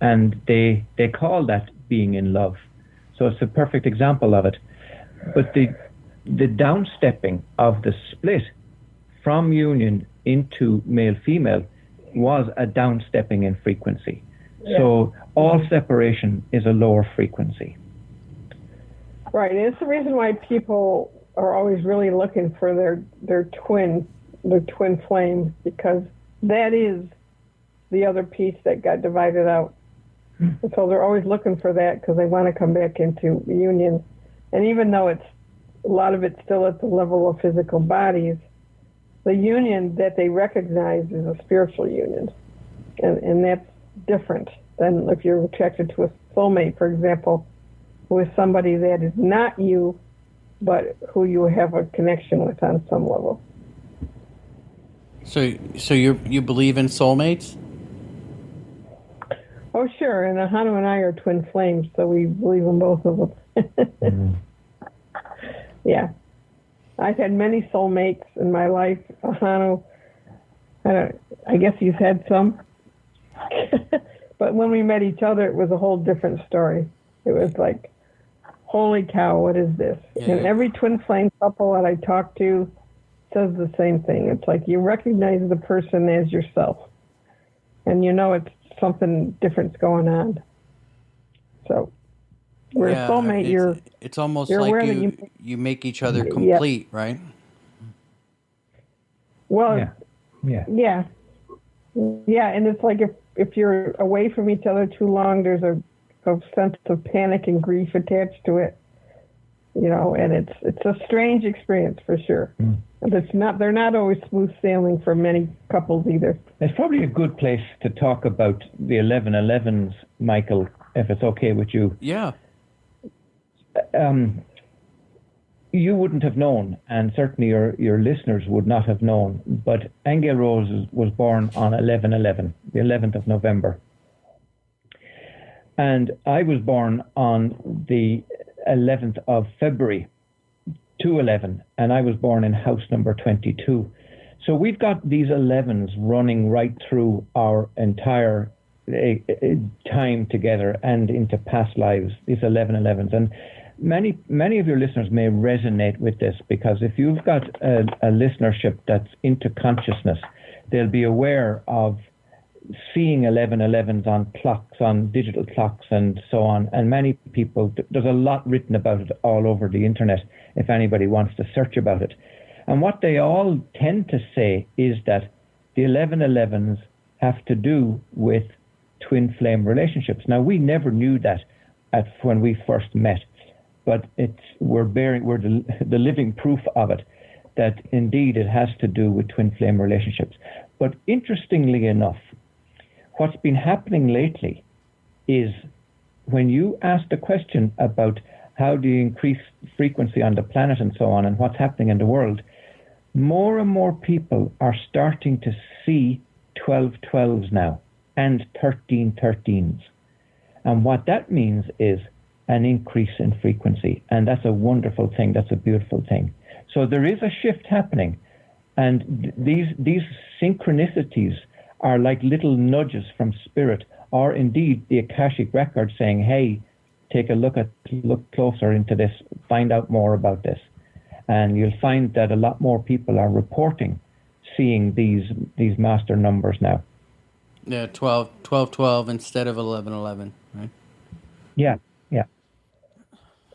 And they call that being in love. So it's a perfect example of it. But the downstepping of the split from union into male-female was a downstepping in frequency. Yeah. So all separation is a lower frequency. Right, and it's the reason why people are always really looking for their twin flame, because that is the other piece that got divided out. And so they're always looking for that because they want to come back into union. And even though it's a lot of it's still at the level of physical bodies, the union that they recognize is a spiritual union. And that's different than if you're attracted to a soulmate, for example, who is somebody that is not you, but who you have a connection with on some level. So you believe in soulmates? Oh, sure. And Ahonu and I are twin flames, so we believe in both of them. Yeah. I've had many soulmates in my life. Ahonu, I guess he's had some. But when we met each other, it was a whole different story. It was like, holy cow, what is this? Yeah. And every twin flame couple that I talk to says the same thing. It's like you recognize the person as yourself. And you know it's something different's going on. So, we're a soulmate. It's almost like you make each other complete, right? Well, yeah, and it's like if you're away from each other too long, there's a sense of panic and grief attached to it, you know, and it's a strange experience for sure. They're not always smooth sailing for many couples either. It's probably a good place to talk about the 1111s, Michael, if it's okay with you. Yeah. You wouldn't have known, and certainly your listeners would not have known, but Aingeal Rose was born on 11/11, the 11th of November. And I was born on the 11th of February, 2/11, and I was born in house number 22. So we've got these 11s running right through our entire time together and into past lives, these 11/11s. And many of your listeners may resonate with this, because if you've got a listenership that's into consciousness, they'll be aware of seeing 11/11s on clocks, on digital clocks and so on. And many people, there's a lot written about it all over the internet if anybody wants to search about it. And what they all tend to say is that the 11/11s have to do with twin flame relationships. Now, we never knew that when we first met, but we're the living proof of it, that indeed it has to do with twin flame relationships. But interestingly enough, what's been happening lately is when you ask the question about how do you increase frequency on the planet and so on, and what's happening in the world, more and more people are starting to see 12/12s now and 13/13s. And what that means is an increase in frequency. And that's a wonderful thing. That's a beautiful thing. So there is a shift happening. And these synchronicities are like little nudges from spirit, or indeed the Akashic Record saying, hey, take a look closer into this, find out more about this. And you'll find that a lot more people are reporting seeing these master numbers now. Yeah, 12/12 instead of 11/11, right? Yeah.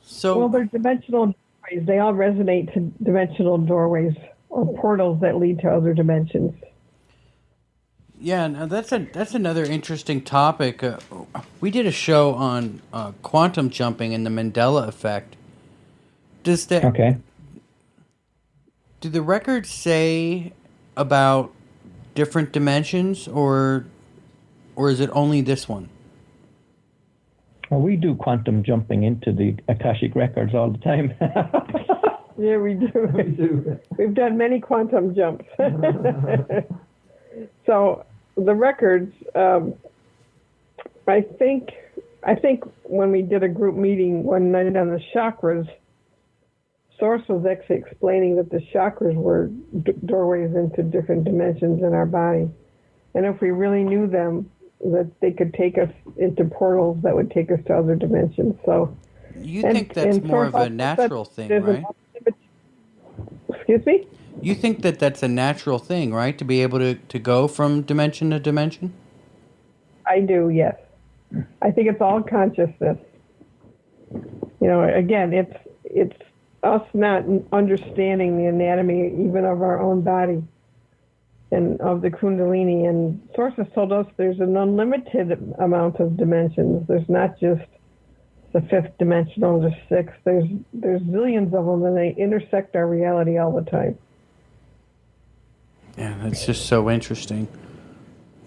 So, well, they're dimensional doorways. They all resonate to dimensional doorways. or portals that lead to other dimensions. Yeah, now that's another interesting topic. We did a show on quantum jumping and the Mandela effect. Does that Okay. do the records say about different dimensions, or is it only this one? Well, we do quantum jumping into the Akashic Records all the time. Yeah, we do. We do. We've done many quantum jumps. So the records, I think when we did a group meeting one night on the chakras, Source was actually explaining that the chakras were doorways into different dimensions in our body. And if we really knew them, that they could take us into portals that would take us to other dimensions. So You think that's more of a natural thing, right? Excuse me? You think that that's a natural thing, right? To be able to go from dimension to dimension? I do, yes. I think it's all consciousness. You know, again, it's us not understanding the anatomy even of our own body and of the Kundalini. And sources told us there's an unlimited amount of dimensions. There's not just the fifth dimensional, there's six. There's zillions of them, and they intersect our reality all the time. Yeah, that's just so interesting.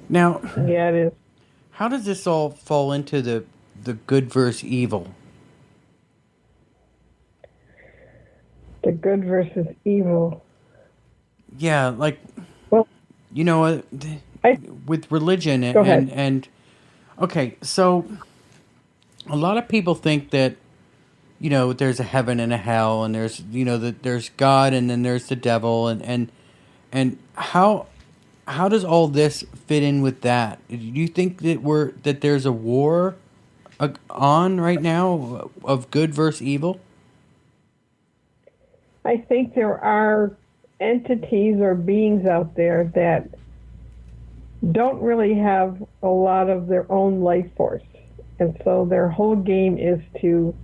Now, Yeah, it is. how does this all fall into the good versus evil? The good versus evil. Yeah, like, Well, you know, with religion Go ahead. and okay, so a lot of people think that, you know, there's a heaven and a hell, and there's, you know, that there's God, and then there's the devil, and how does all this fit in with that? Do you think that there's a war on right now of good versus evil? I think there are entities or beings out there that don't really have a lot of their own life force. And so their whole game is to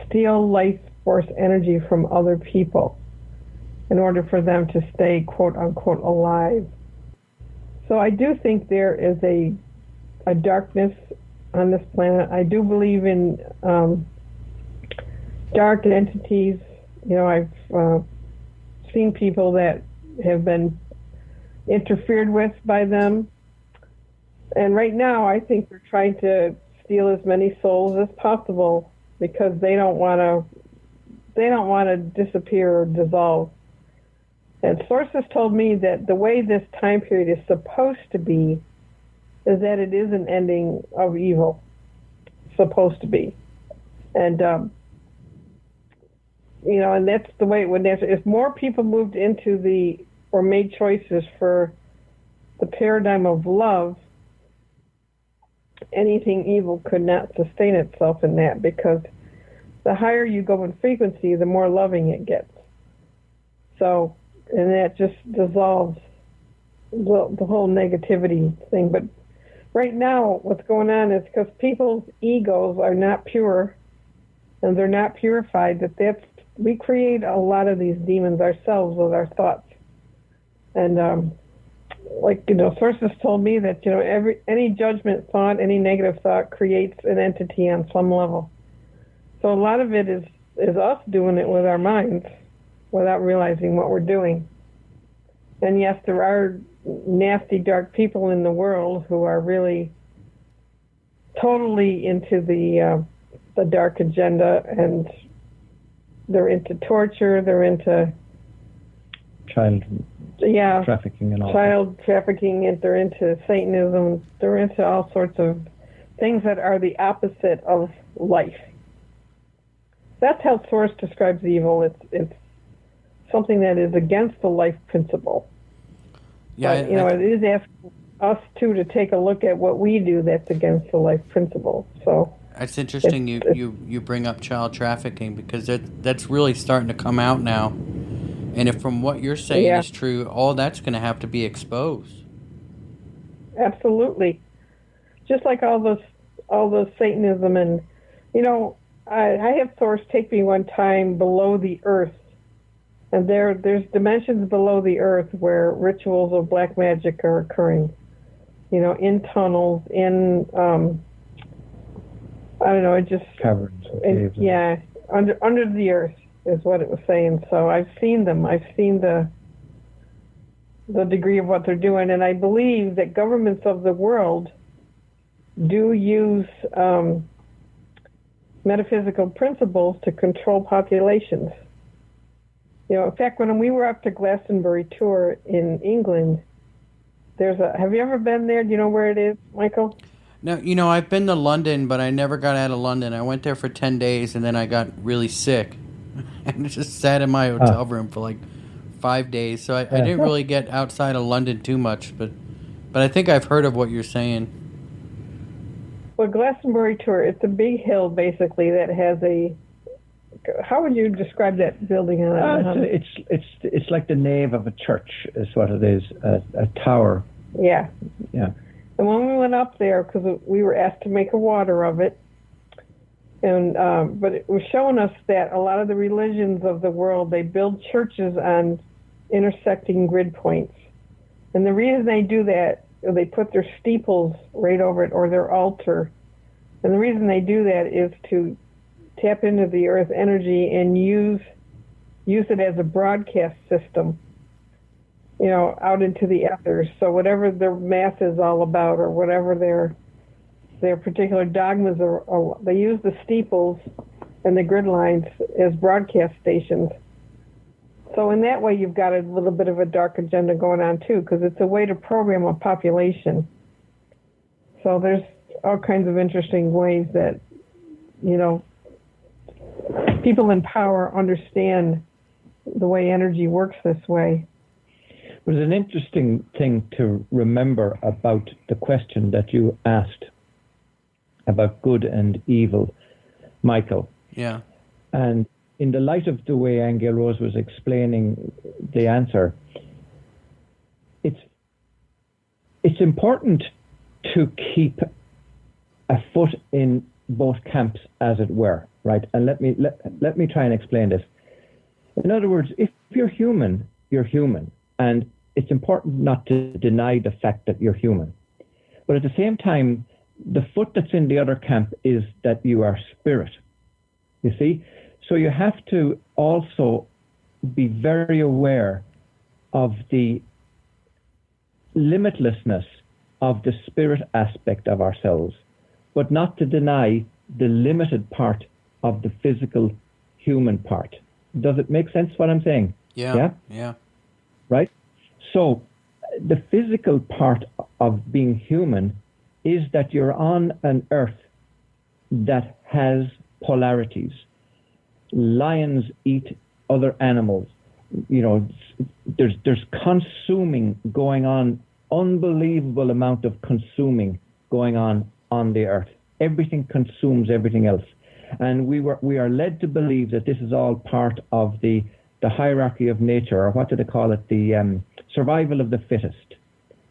steal life force energy from other people in order for them to stay, quote unquote, alive. So I do think there is a darkness on this planet. I do believe in dark entities. You know, I've seen people that have been interfered with by them. And right now, I think they're trying to steal as many souls as possible because they don't want to disappear or dissolve. And sources told me that the way this time period is supposed to be is that it is an ending of evil. Supposed to be. And you know, and that's the way it would answer. If more people moved into or made choices for the paradigm of love, anything evil could not sustain itself in that, because the higher you go in frequency, the more loving it gets. So, and that just dissolves the whole negativity thing. But right now, what's going on is because people's egos are not pure and they're not purified, we create a lot of these demons ourselves with our thoughts. And like, you know, sources told me that, you know, any judgment thought, any negative thought creates an entity on some level. So a lot of it is us doing it with our minds without realizing what we're doing. And yes, there are nasty, dark people in the world who are really totally into the dark agenda, and they're into torture, they're into Child trafficking and all. Child trafficking, and they're into Satanism, they're into all sorts of things that are the opposite of life. That's how Source describes evil. It's something that is against the life principle. Yeah, but, you know, it is asking us too to take a look at what we do that's against the life principle. So it's interesting you bring up child trafficking, because that's really starting to come out now. And if from what you're saying is true, all that's going to have to be exposed. Absolutely. Just like all those Satanism, and, you know, I had Source take me one time below the earth And there's dimensions below the earth where rituals of black magic are occurring. You know, in tunnels, in I don't know, it just Caverns. yeah, under the earth is what it was saying. So I've seen them. I've seen the degree of what they're doing, and I believe that governments of the world do use metaphysical principles to control populations. You know, in fact, when we were up to Glastonbury tour in England, have you ever been there? Do you know where it is, Michael? No, you know, I've been to London, but I never got out of London. I went there for 10 days, and then I got really sick. And just sat in my hotel room for like 5 days. So I didn't really get outside of London too much, but I think I've heard of what you're saying. Well, Glastonbury tour, it's a big hill, basically, that has a... How would you describe that building? It's like the nave of a church, is what it is, a tower. Yeah. Yeah. And when we went up there, because we were asked to make a water of it, and but it was showing us that a lot of the religions of the world, they build churches on intersecting grid points. And the reason they do that, they put their steeples right over it, or their altar. And the reason they do that is to tap into the earth energy and use it as a broadcast system, you know, out into the ethers. So whatever their mass is all about, or whatever their particular dogmas are, they use the steeples and the grid lines as broadcast stations. So in that way, you've got a little bit of a dark agenda going on too, because it's a way to program a population. So there's all kinds of interesting ways that, you know, people in power understand the way energy works this way. There's an interesting thing to remember about the question that you asked about good and evil, Michael. Yeah. And in the light of the way Aingeal Rose was explaining the answer, it's important to keep a foot in both camps, as it were, right? And let me try and explain this. In other words, if you're human, you're human. And it's important not to deny the fact that you're human. But at the same time, the foot that's in the other camp is that you are spirit. You see? So you have to also be very aware of the limitlessness of the spirit aspect of ourselves, but not to deny the limited part of the physical human part. Does it make sense what I'm saying? Yeah. Right? So the physical part of being human is that you're on an earth that has polarities. Lions eat other animals. You know, there's consuming going on, unbelievable amount of consuming going on the earth. Everything consumes everything else. And we are led to believe that this is all part of the hierarchy of nature, or what do they call it? The survival of the fittest.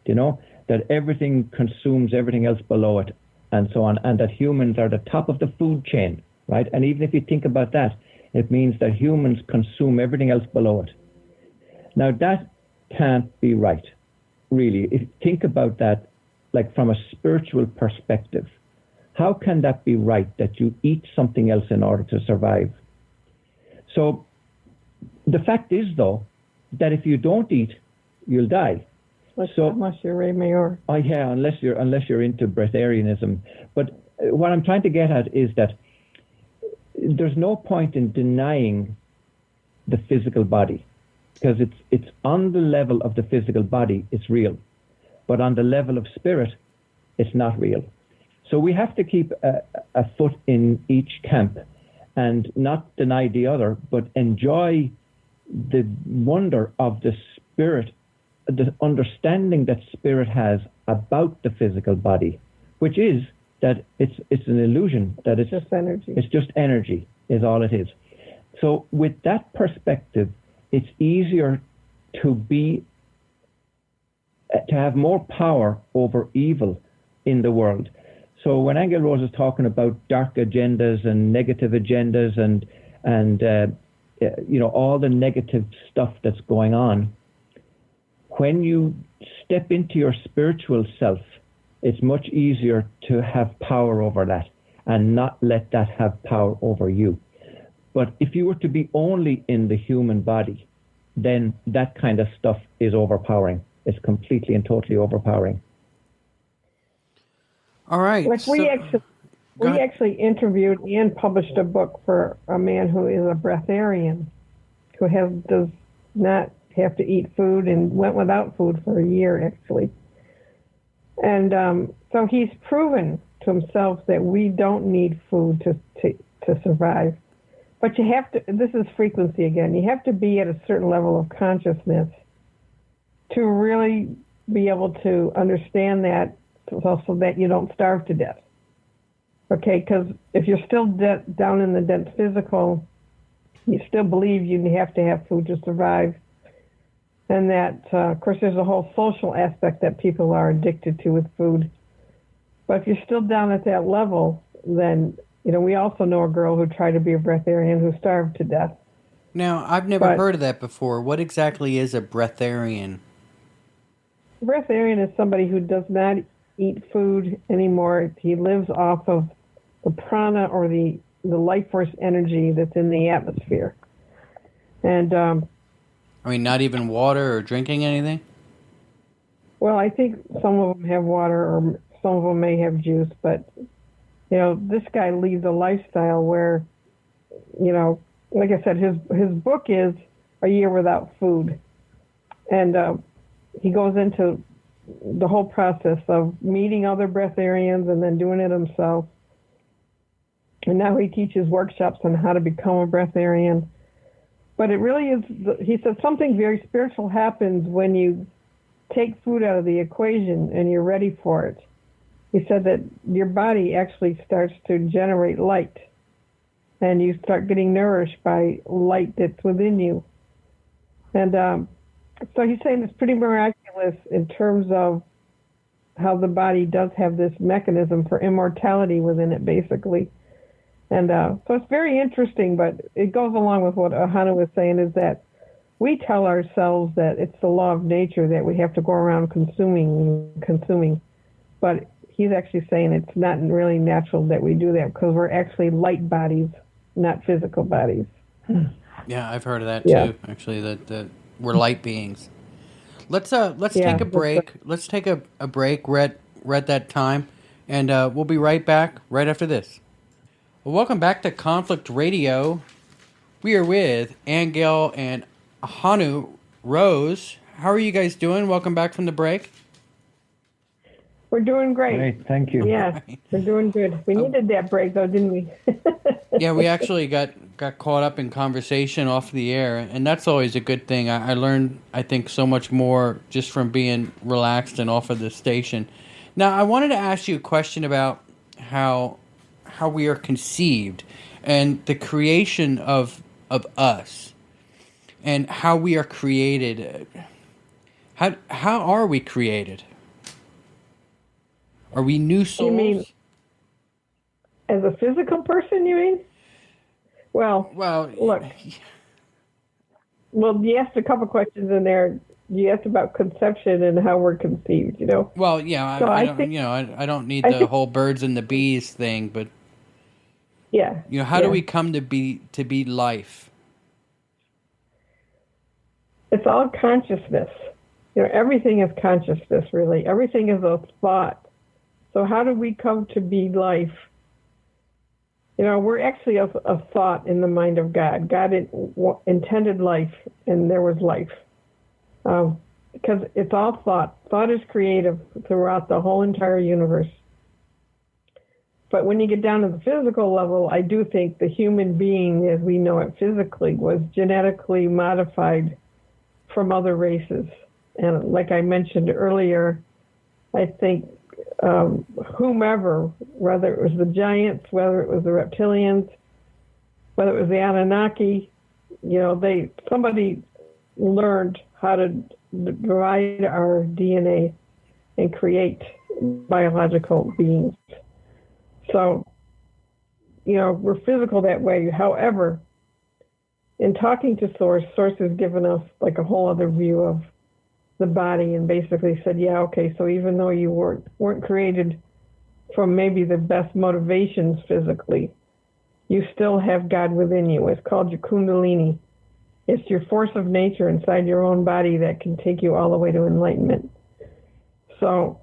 You know, that everything consumes everything else below it, and so on, and that humans are the top of the food chain, right? And even if you think about that, it means that humans consume everything else below it. Now that can't be right, really. If you think about that, like from a spiritual perspective, how can that be right that you eat something else in order to survive? So the fact is, though, that if you don't eat, you'll die. Unless you're Ray Mayor. Oh yeah, unless you're into Breatharianism. But what I'm trying to get at is that there's no point in denying the physical body, because it's on the level of the physical body, it's real, but on the level of spirit, it's not real. So we have to keep a foot in each camp and not deny the other, but enjoy the wonder of the spirit, the understanding that spirit has about the physical body, which is that it's an illusion, that it's just energy. It's just energy is all it is. So with that perspective, it's easier to have more power over evil in the world. So when Aingeal Rose is talking about dark agendas and negative agendas and all the negative stuff that's going on. When you step into your spiritual self, it's much easier to have power over that and not let that have power over you. But if you were to be only in the human body, then that kind of stuff is overpowering. It's completely and totally overpowering. All right. Like we actually interviewed and published a book for a man who is a breatharian, who does not have to eat food and went without food for a year actually. And so he's proven to himself that we don't need food to survive. But you have to, this is frequency again, you have to be at a certain level of consciousness to really be able to understand that, so that you don't starve to death. Okay, because if you're still down in the dense physical, you still believe you have to have food to survive. And that, of course, there's a whole social aspect that people are addicted to with food. But if you're still down at that level, then, we also know a girl who tried to be a breatharian who starved to death. Now, I've never heard of that before. What exactly is a breatharian? A breatharian is somebody who does not eat food anymore. He lives off of the prana, or the life force energy that's in the atmosphere. And not even water or drinking anything? Well, I think some of them have water, or some of them may have juice, but this guy leads a lifestyle where, like I said, his book is A Year Without Food. And he goes into the whole process of meeting other breatharians and then doing it himself. And now he teaches workshops on how to become a breatharian. But it really is, he said, something very spiritual happens when you take food out of the equation and you're ready for it. He said that your body actually starts to generate light, and you start getting nourished by light that's within you. And so he's saying it's pretty miraculous in terms of how the body does have this mechanism for immortality within it, basically. And so it's very interesting, but it goes along with what Ahonu was saying, is that we tell ourselves that it's the law of nature that we have to go around consuming. But he's actually saying it's not really natural that we do that, because we're actually light bodies, not physical bodies. Yeah, I've heard of that too, actually, that we're light beings. Let's take a break. Let's take a break. We're at that time, and we'll be right back right after this. Well, welcome back to Conflict Radio. We are with Aingeal and Ahonu. Rose, how are you guys doing? Welcome back from the break. We're doing great. Great, thank you. Yeah, we're doing good. We needed that break, though, didn't we? Yeah, we actually got caught up in conversation off the air, and that's always a good thing. I learned, I think, so much more just from being relaxed and off of the station. Now, I wanted to ask you a question about how we are conceived and the creation of us and how we are created. How are we created? Are we new souls? You mean as a physical person, you mean? Well, look. Well, you asked a couple questions in there. You asked about conception and how we're conceived, Well, yeah, so I don't need the whole birds and the bees thing, but yeah. How do we come to be life? It's all consciousness. Everything is consciousness, really. Everything is a thought. So how do we come to be life? We're actually a thought in the mind of God. God intended life, and there was life. Because it's all thought. Thought is creative throughout the whole entire universe. But when you get down to the physical level, I do think the human being, as we know it physically, was genetically modified from other races. And like I mentioned earlier, I think whomever, whether it was the giants, whether it was the reptilians, whether it was the Anunnaki, somebody learned how to divide our DNA and create biological beings. So, we're physical that way. However, in talking to Source, Source has given us like a whole other view of the body and basically said, yeah, okay, so even though you weren't created from maybe the best motivations physically, you still have God within you. It's called your Kundalini. It's your force of nature inside your own body that can take you all the way to enlightenment. So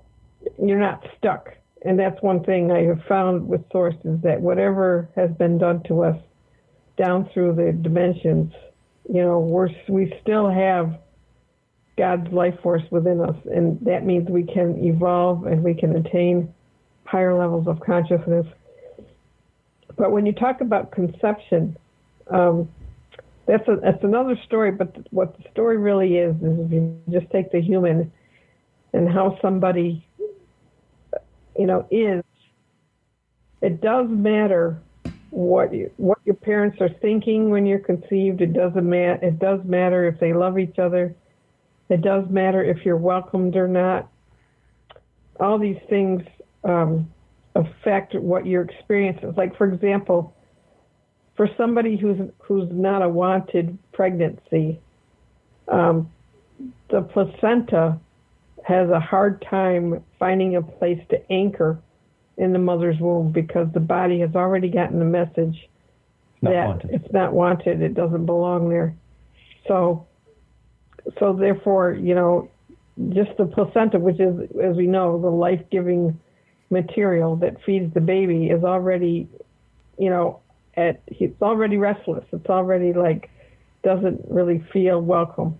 you're not stuck. And that's one thing I have found with Source is that whatever has been done to us down through the dimensions, you know, we still have God's life force within us. And that means we can evolve and we can attain higher levels of consciousness. But when you talk about conception, that's another story. But what the story really is if you just take the human and how somebody, you know, is, it does matter what your parents are thinking when you're conceived. It does matter if they love each other. It does matter if you're welcomed or not. All these things affect what your experience is. Like, for example, for somebody who's not a wanted pregnancy, the placenta has a hard time finding a place to anchor in the mother's womb because the body has already gotten the message that it's not wanted, it doesn't belong there. So therefore, you know, just the placenta, which is, as we know, the life-giving material that feeds the baby, is already, you know, it's already restless. It's already doesn't really feel welcome.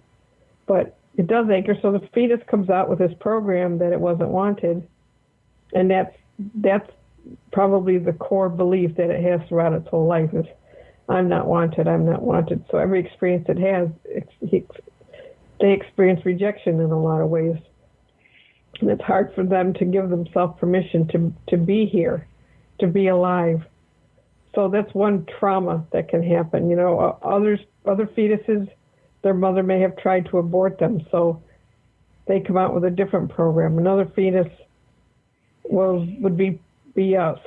But it does anchor, so the fetus comes out with this program that it wasn't wanted, and that's probably the core belief that it has throughout its whole life is, I'm not wanted, I'm not wanted. So every experience it has, they experience rejection in a lot of ways. And it's hard for them to give themselves permission to be here, to be alive. So that's one trauma that can happen. You know, other fetuses, their mother may have tried to abort them, so they come out with a different program. Another fetus would be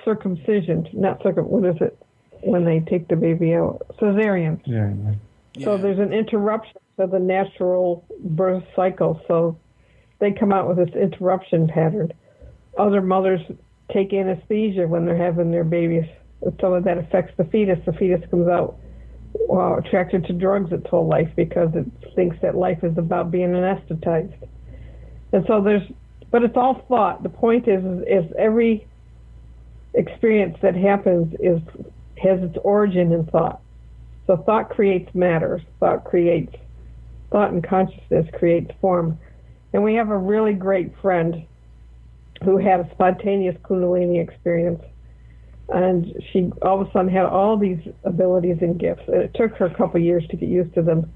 circumcision, what is it, when they take the baby out? Cesarean. Yeah. So there's an interruption to the natural birth cycle, so they come out with this interruption pattern. Other mothers take anesthesia when they're having their babies, so that affects the fetus. The fetus comes out attracted to drugs its whole life because it thinks that life is about being anesthetized. And so but it's all thought. The point is every experience that happens has its origin in thought. So thought creates matter. Thought and consciousness creates form. And we have a really great friend who had a spontaneous Kundalini experience. And she all of a sudden had all these abilities and gifts. And it took her a couple of years to get used to them.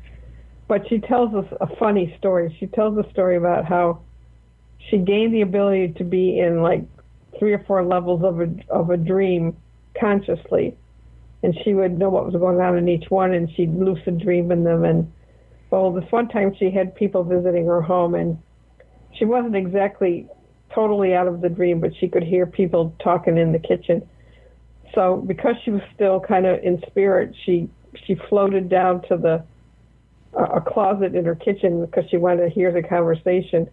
But she tells us a funny story. She tells a story about how she gained the ability to be in 3 or 4 levels of a dream consciously. And she would know what was going on in each one, and she'd lucid dream in them. And this one time she had people visiting her home, and she wasn't exactly totally out of the dream, but she could hear people talking in the kitchen. So because she was still kind of in spirit, she floated down to a closet in her kitchen because she wanted to hear the conversation.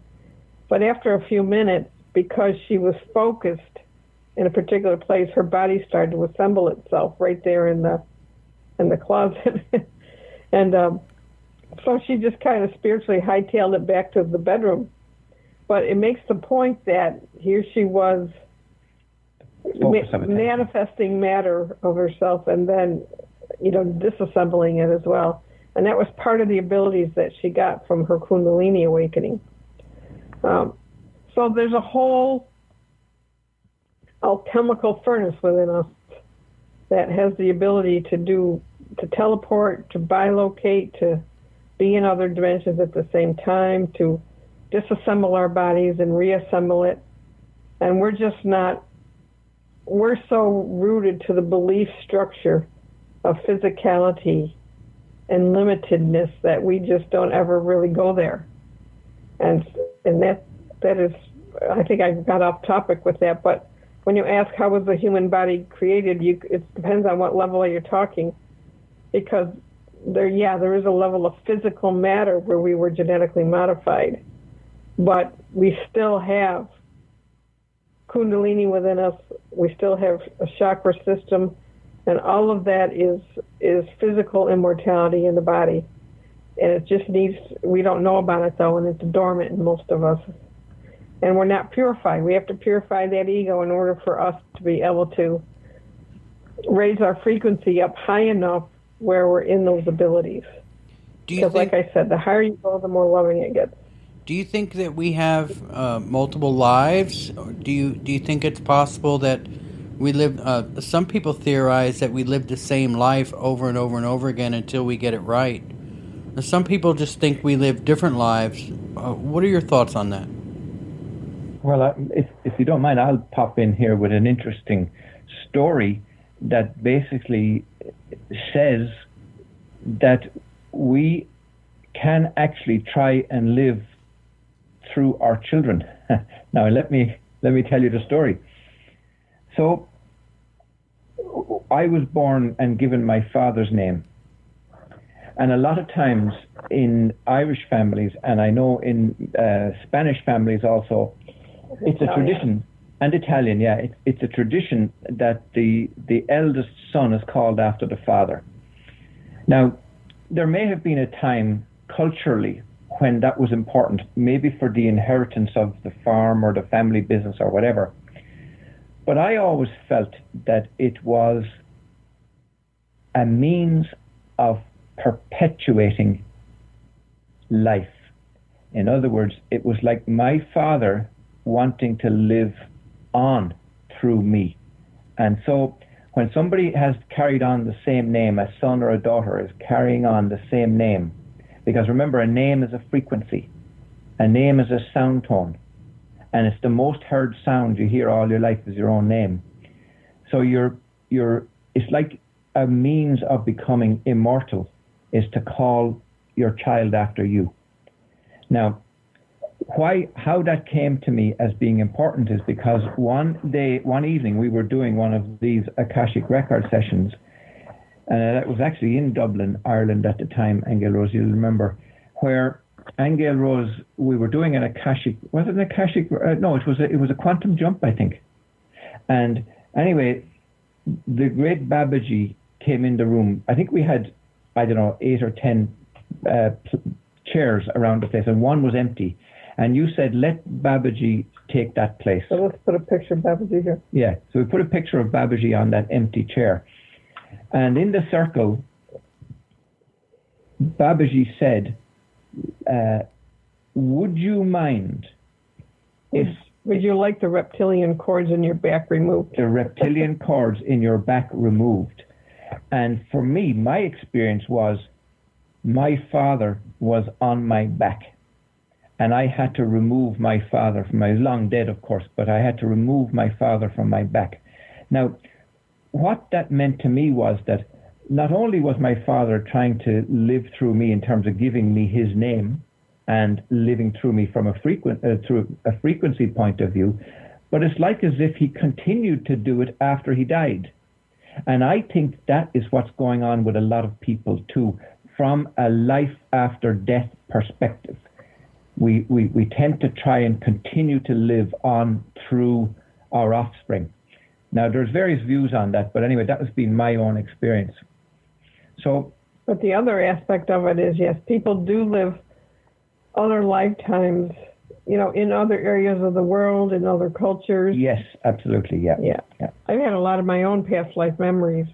But after a few minutes, because she was focused in a particular place, her body started to assemble itself right there in the closet. And so she just kind of spiritually hightailed it back to the bedroom. But it makes the point that here she was manifesting matter of herself and then, disassembling it as well. And that was part of the abilities that she got from her Kundalini awakening. So there's a whole alchemical furnace within us that has the ability to teleport, to bilocate, to be in other dimensions at the same time, to disassemble our bodies and reassemble it. And we're so rooted to the belief structure of physicality and limitedness that we just don't ever really go there. And that is, I think I got off topic with that, but when you ask how was the human body created, it depends on what level you're talking, because there is a level of physical matter where we were genetically modified, but we still have Kundalini within us. We still have a chakra system, and all of that is physical immortality in the body. And it just needs, we don't know about it though, and it's dormant in most of us. And we're not purified. We have to purify that ego in order for us to be able to raise our frequency up high enough where we're in those abilities. Because like I said, the higher you go, the more loving it gets. Do you think that we have multiple lives? Or do you think it's possible that we live? Some people theorize that we live the same life over and over and over again until we get it right. Some people just think we live different lives. What are your thoughts on that? Well, if you don't mind, I'll pop in here with an interesting story that basically says that we can actually try and live through our children. Now, let me tell you the story. So, I was born and given my father's name. And a lot of times in Irish families, and I know in Spanish families also, it's a tradition, and Italian, yeah, it's a tradition that the eldest son is called after the father. Now, there may have been a time culturally when that was important, maybe for the inheritance of the farm or the family business or whatever. But I always felt that it was a means of perpetuating life. In other words, it was like my father wanting to live on through me. And so when somebody has carried on the same name, a son or a daughter is carrying on the same name, because remember, a name is a frequency, a name is a sound tone, and it's the most heard sound you hear all your life is your own name. So it's like a means of becoming immortal is to call your child after you. Now, how that came to me as being important is because one evening, we were doing one of these Akashic Record sessions, and that was actually in Dublin, Ireland at the time, Aingeal Rose, you'll remember, where Aingeal Rose, we were doing an Akashic, was it an Akashic? No, it was a quantum jump, I think. And anyway, the great Babaji came in the room. I think we had, 8 or 10 chairs around the place, and one was empty. And you said, let Babaji take that place. So let's put a picture of Babaji here. Yeah, so we put a picture of Babaji on that empty chair. And in the circle, Babaji said, would you mind if... Would you like the reptilian cords in your back removed? The reptilian cords in your back removed. And for me, my experience was my father was on my back. And I had to remove my father from my, long dead, of course, but I had to remove my father from my back. Now, what that meant to me was that not only was my father trying to live through me in terms of giving me his name and living through me from through a frequency point of view, but it's like as if he continued to do it after he died. And I think that is what's going on with a lot of people too, from a life after death perspective. We tend to try and continue to live on through our offspring. Now, there's various views on that, but anyway, that has been my own experience. So, but the other aspect of it is, yes, people do live other lifetimes, in other areas of the world, in other cultures. Yes, absolutely, yeah. I've had a lot of my own past life memories.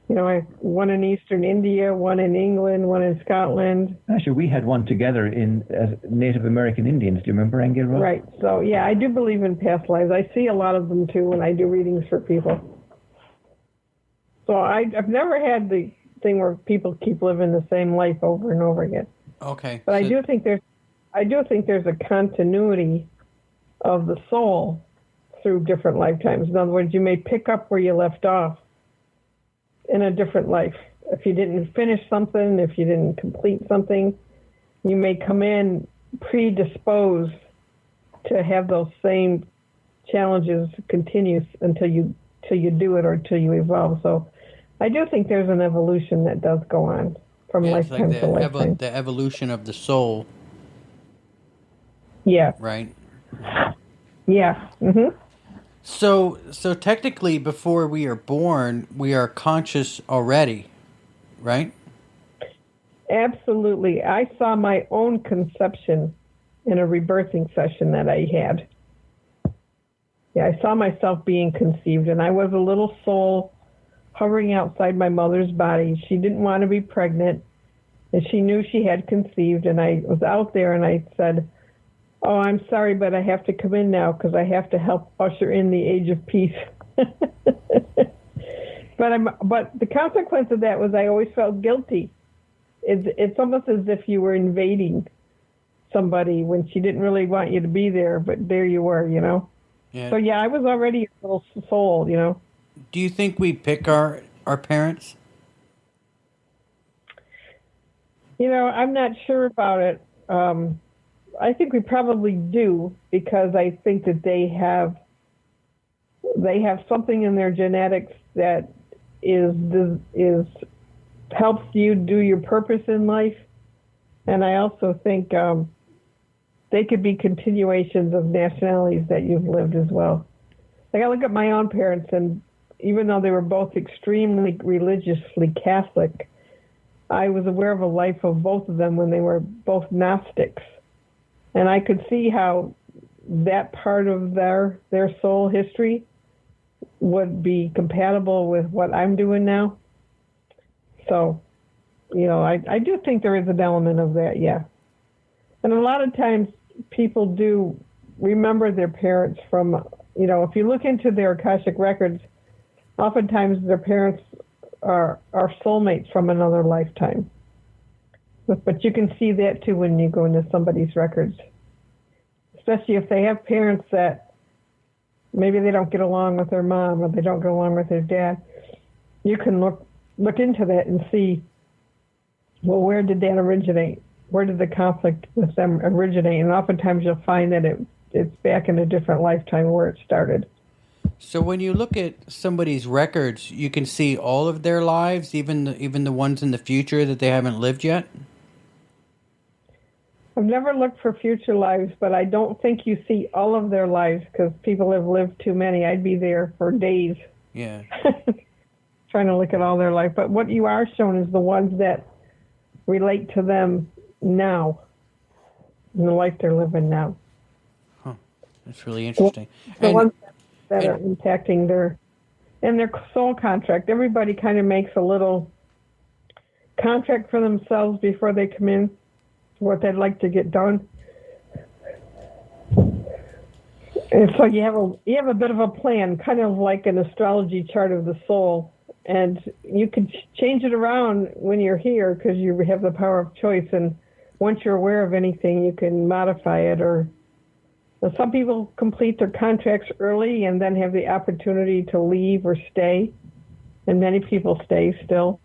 One in Eastern India, one in England, one in Scotland. Actually, we had one together in Native American Indians. Do you remember, Aingeal Rose? Right. So, yeah, I do believe in past lives. I see a lot of them, too, when I do readings for people. So I've never had the thing where people keep living the same life over and over again. Okay. But I do think there's a continuity of the soul through different lifetimes. In other words, you may pick up where you left off in a different life. If you didn't finish something, if you didn't complete something, you may come in predisposed to have those same challenges continue until you do it or until you evolve. So I do think there's an evolution that does go on from Yeah, it's like lifetime to lifetime. the evolution of the soul, Yeah, right? yeah. So technically, before we are born, we are conscious already, right? Absolutely. I saw my own conception in a rebirthing session that I had. Yeah, I saw myself being conceived, and I was a little soul hovering outside my mother's body. She didn't want to be pregnant, and she knew she had conceived, and I was out there, and I said, "Oh, I'm sorry, but I have to come in now because I have to help usher in the age of peace." But the consequence of that was I always felt guilty. It's almost as if you were invading somebody when she didn't really want you to be there, but there you were, you know. Yeah. So yeah, I was already a little soul, you know. Do you think we pick our parents? You know, I'm not sure about it. I think we probably do because I think that they have something in their genetics that is helps you do your purpose in life, and I also think they could be continuations of nationalities that you've lived as well. Like I look at my own parents, and even though they were both extremely religiously Catholic, I was aware of a life of both of them when they were both Gnostics. And I could see how that part of their soul history would be compatible with what I'm doing now. So, you know, I do think there is an element of that, yeah. And a lot of times people do remember their parents from, you know, if you look into their Akashic records, oftentimes their parents are soulmates from another lifetime. But you can see that too when you go into somebody's records, especially if they have parents that maybe they don't get along with their mom or they don't get along with their dad. You can look into that and see, well, where did that originate? Where did the conflict with them originate? And oftentimes you'll find that it's back in a different lifetime where it started. So when you look at somebody's records, you can see all of their lives, even the ones in the future that they haven't lived yet. I've never looked for future lives, but I don't think you see all of their lives because people have lived too many. I'd be there for days. Yeah. Trying to look at all their life. But what you are shown is the ones that relate to them now, in the life they're living now. Huh. That's really interesting. The ones that are impacting their soul contract. Everybody kind of makes a little contract for themselves before they come in, what they'd like to get done. And so you have a bit of a plan, kind of like an astrology chart of the soul, and you can change it around when you're here because you have the power of choice. And once you're aware of anything, you can modify it. Or some people complete their contracts early and then have the opportunity to leave or stay, and many people stay still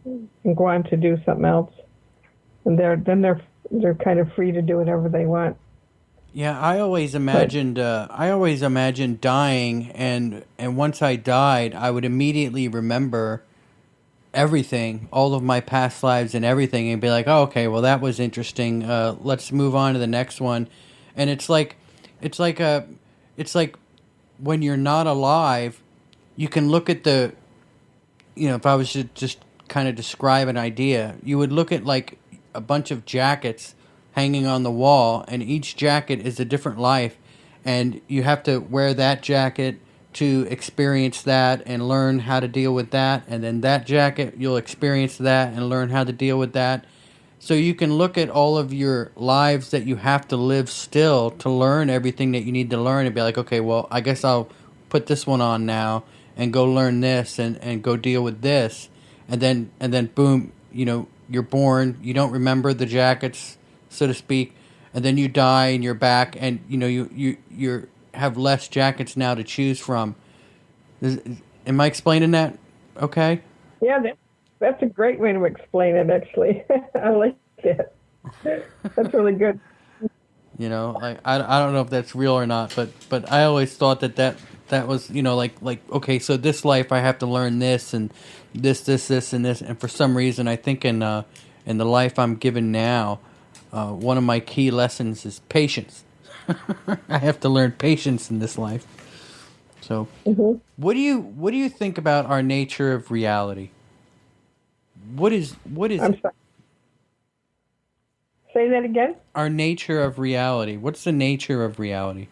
and go on to do something else. And they're kind of free to do whatever they want. Yeah, I always imagined dying, and once I died, I would immediately remember everything, all of my past lives and everything, and be like, "Oh, okay, well that was interesting. Let's move on to the next one." And it's like when you're not alive, you can look at if I was to just kind of describe an idea, you would look at like a bunch of jackets hanging on the wall, and each jacket is a different life, and you have to wear that jacket to experience that and learn how to deal with that, and then that jacket, you'll experience that and learn how to deal with that. So you can look at all of your lives that you have to live still to learn everything that you need to learn and be like, okay, well, I guess I'll put this one on now and go learn this and go deal with this. And then boom, you're born, you don't remember the jackets, so to speak, and then you die and you're back, and you have less jackets now to choose from. Am I explaining that okay? Yeah, that's a great way to explain it, actually. I like it. That's really good. I don't know if that's real or not, but I always thought that that was, like okay, so this life I have to learn this and this and this, and for some reason I think in the life I'm given now, one of my key lessons is patience. I have to learn patience in this life. So, what do you think about our nature of reality? What is I'm sorry. Say that again. our nature of reality? What's the nature of reality?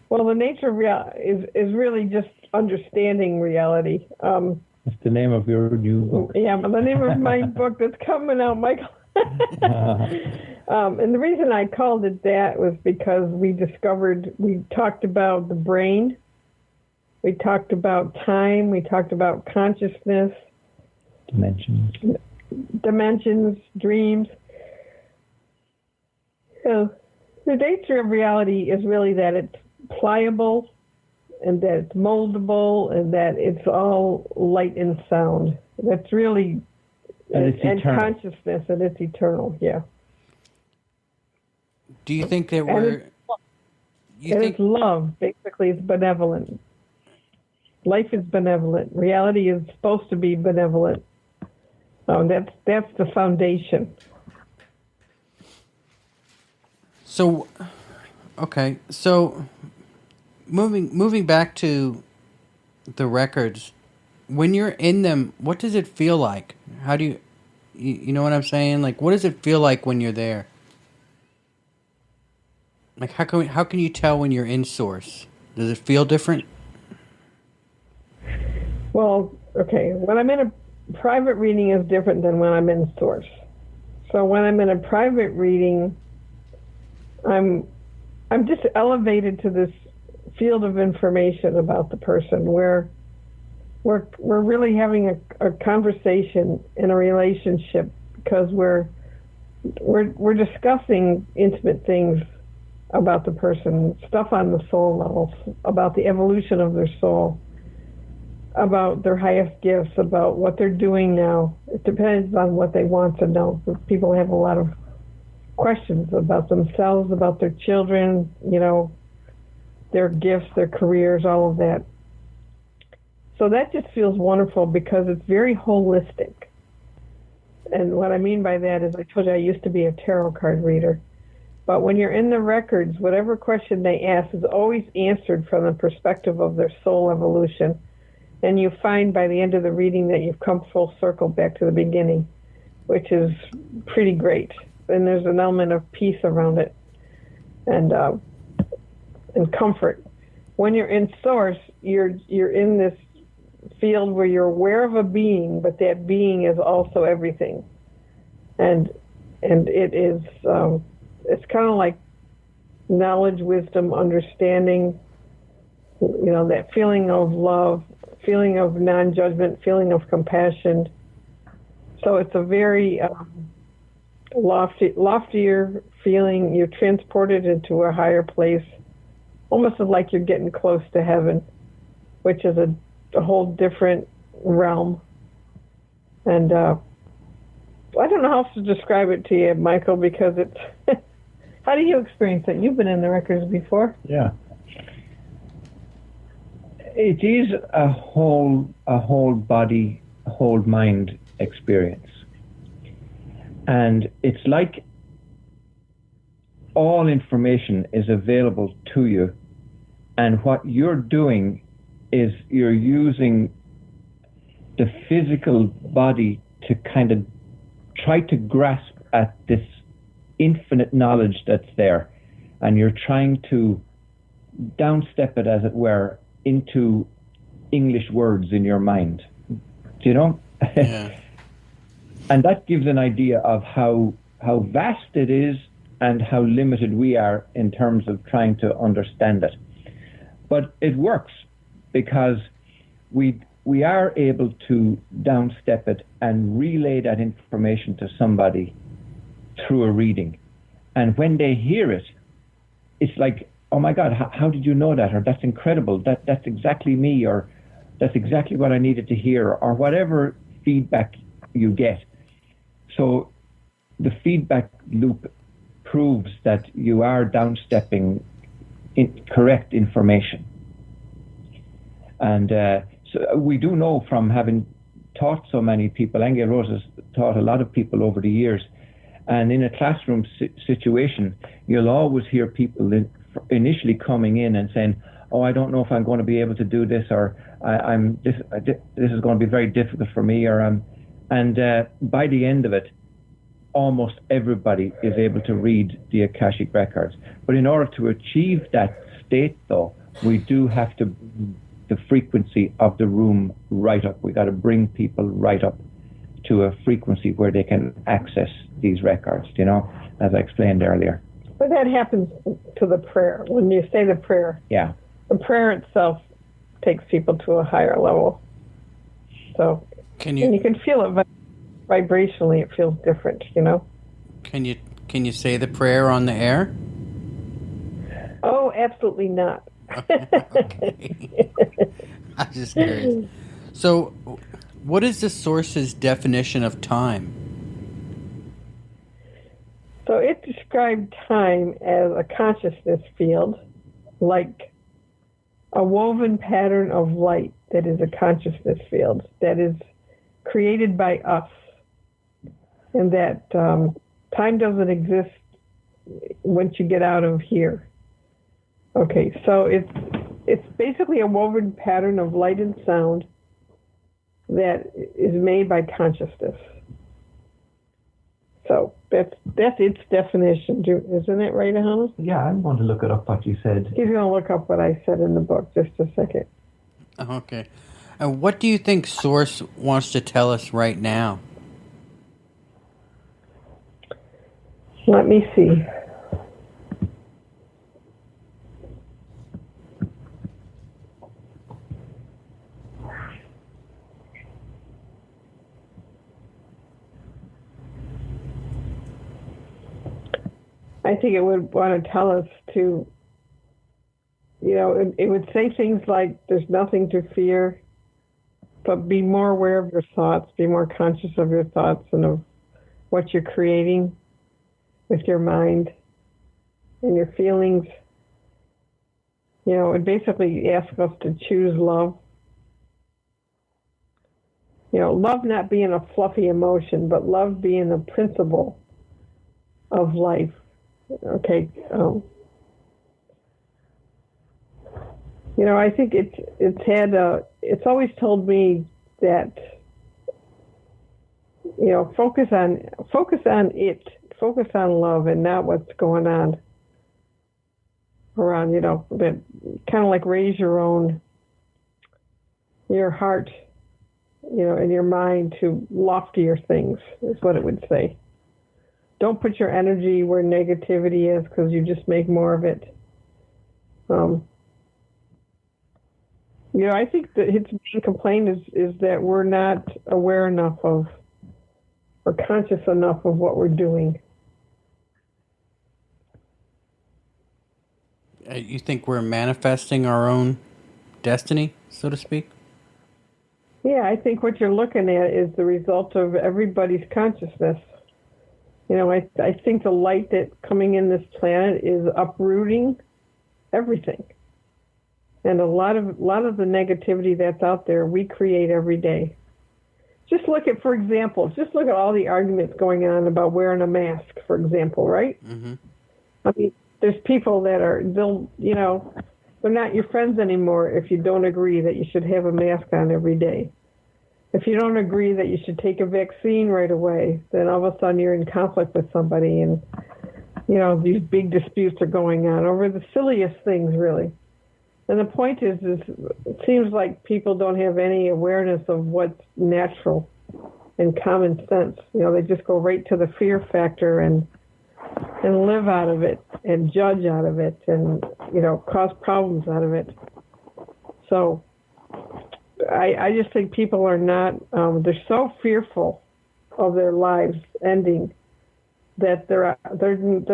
Well, the nature of reality is really just understanding reality. That's the name of your new book. Yeah, but the name of my book that's coming out, Michael. And the reason I called it that was because we talked about the brain, we talked about time, we talked about consciousness, dimensions, dreams. So the nature of reality is really that it's pliable and that it's moldable and that it's all light and sound. That's really, and consciousness, and it's eternal, yeah. Do you think that we're... It's love, basically. It's benevolent. Life is benevolent. Reality is supposed to be benevolent. That's the foundation. So, okay, so moving back to the records, when you're in them, what does it feel like? How do you know what I'm saying? Like, what does it feel like when you're there? Like, how can you tell when you're in source? Does it feel different? Well, okay, when I'm in a private reading is different than when I'm in source. So when I'm in a private reading, I'm just elevated to this field of information about the person where we're really having a conversation in a relationship because we're discussing intimate things about the person, stuff on the soul level, about the evolution of their soul, about their highest gifts, about what they're doing now. It depends on what they want to know. People have a lot of questions about themselves, about their children, their gifts, their careers, all of that. So that just feels wonderful because it's very holistic. And what I mean by that is, I told you I used to be a tarot card reader. But when you're in the records, whatever question they ask is always answered from the perspective of their soul evolution. And you find by the end of the reading that you've come full circle back to the beginning, which is pretty great. And there's an element of peace around it and comfort. When you're in source, you're in this field where you're aware of a being, but that being is also everything. And it is, it's kind of like knowledge, wisdom, understanding, that feeling of love, feeling of non-judgment, feeling of compassion. So it's a very loftier feeling. You're transported into a higher place, almost like you're getting close to heaven, which is a whole different realm. And I don't know how else to describe it to you, Michael, because it's... How do you experience it? You've been in the records before. Yeah. It is a whole body, whole mind experience. And it's like all information is available to you, and what you're doing is you're using the physical body to kind of try to grasp at this infinite knowledge that's there, and you're trying to downstep it, as it were, into English words in your mind. Do you know? Yeah. And that gives an idea of how vast it is and how limited we are in terms of trying to understand it. But it works because we are able to downstep it and relay that information to somebody through a reading. And when they hear it, it's like, oh my God, how did you know that? Or that's incredible, that's exactly me, or that's exactly what I needed to hear, or whatever feedback you get. So the feedback loop proves that you are downstepping correct information. And so we do know from having taught so many people, Aingeal Rose has taught a lot of people over the years, and in a classroom situation, you'll always hear people initially coming in and saying, oh, I don't know if I'm going to be able to do this, or this is going to be very difficult for me, or and by the end of it, almost everybody is able to read the Akashic Records. But in order to achieve that state, though, we do have to bring the frequency of the room right up. We got to bring people right up to a frequency where they can access these records, as I explained earlier. But that happens to the prayer. When you say the prayer, yeah, the prayer itself takes people to a higher level. So and you can feel it vibrationally. It feels different, Can you say the prayer on the air? Oh, absolutely not. Okay. I'm just curious. So, what is the source's definition of time? So it described time as a consciousness field, like a woven pattern of light that is a consciousness field that is created by us, and that time doesn't exist once you get out of here. Okay, so it's basically a woven pattern of light and sound that is made by consciousness. So that's its definition, isn't it, right, Ahonu? Yeah, I'm going to look it up what you said. He's going to look up what I said in the book. Just a second. Okay. And what do you think Source wants to tell us right now? Let me see. I think it would want to tell us to, it would say things like, there's nothing to fear, but be more aware of your thoughts, be more conscious of your thoughts and of what you're creating with your mind and your feelings. It basically asks us to choose love. Love not being a fluffy emotion, but love being a principle of life. Okay. I think it's always told me that, focus on it, focus on love and not what's going on around, but kind of like raise your heart, and your mind to loftier things is what it would say. Don't put your energy where negativity is, because you just make more of it. I think that his main complaint is that we're not aware enough of, or conscious enough of what we're doing. You think we're manifesting our own destiny, so to speak? Yeah, I think what you're looking at is the result of everybody's consciousness. I think the light that's coming in this planet is uprooting everything. And a lot of the negativity that's out there, we create every day. Just look at all the arguments going on about wearing a mask, for example, right? Mm-hmm. I mean, there's people that they're not your friends anymore if you don't agree that you should have a mask on every day. If you don't agree that you should take a vaccine right away, then all of a sudden you're in conflict with somebody, and these big disputes are going on over the silliest things, really. And the point is it seems like people don't have any awareness of what's natural and common sense. They just go right to the fear factor and live out of it and judge out of it and cause problems out of it. So I just think people are not, they're so fearful of their lives ending that they're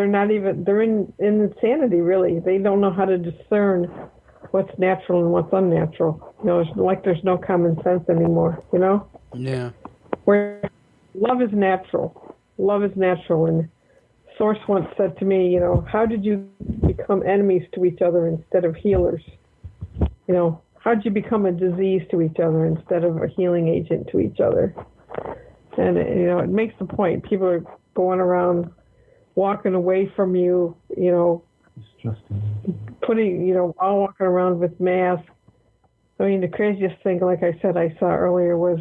not even, they're in insanity, really. They don't know how to discern what's natural and what's unnatural. It's like there's no common sense anymore, Yeah. Where love is natural. Love is natural, and Source once said to me, how did you become enemies to each other instead of healers? How did you become a disease to each other instead of a healing agent to each other? And, it makes the point. People are going around walking away from you, putting, all walking around with masks. I mean, the craziest thing, like I said, I saw earlier was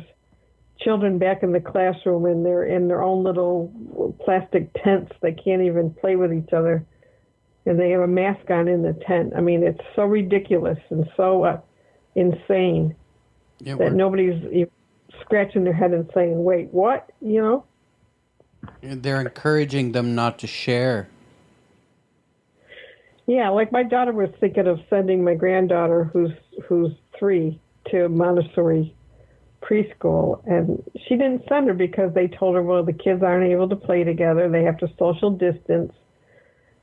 children back in the classroom and they're in their own little plastic tents. They can't even play with each other. And they have a mask on in the tent. I mean, it's so ridiculous and so insane that nobody's scratching their head and saying, wait, what? They're encouraging them not to share. Yeah, like my daughter was thinking of sending my granddaughter, who's 3, to Montessori preschool, and she didn't send her because they told her, well, the kids aren't able to play together. They have to social distance.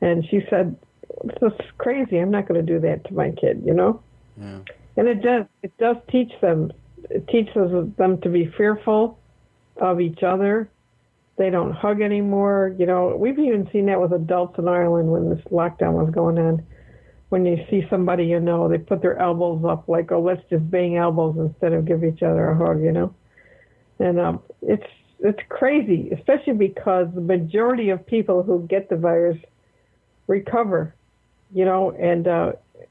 And she said, this is crazy. I'm not going to do that to my kid, Yeah. And it does teach them. It teaches them to be fearful of each other. They don't hug anymore. We've even seen that with adults in Ireland when this lockdown was going on. When you see somebody they put their elbows up like, oh, let's just bang elbows instead of give each other a hug, And it's crazy, especially because the majority of people who get the virus recover, and,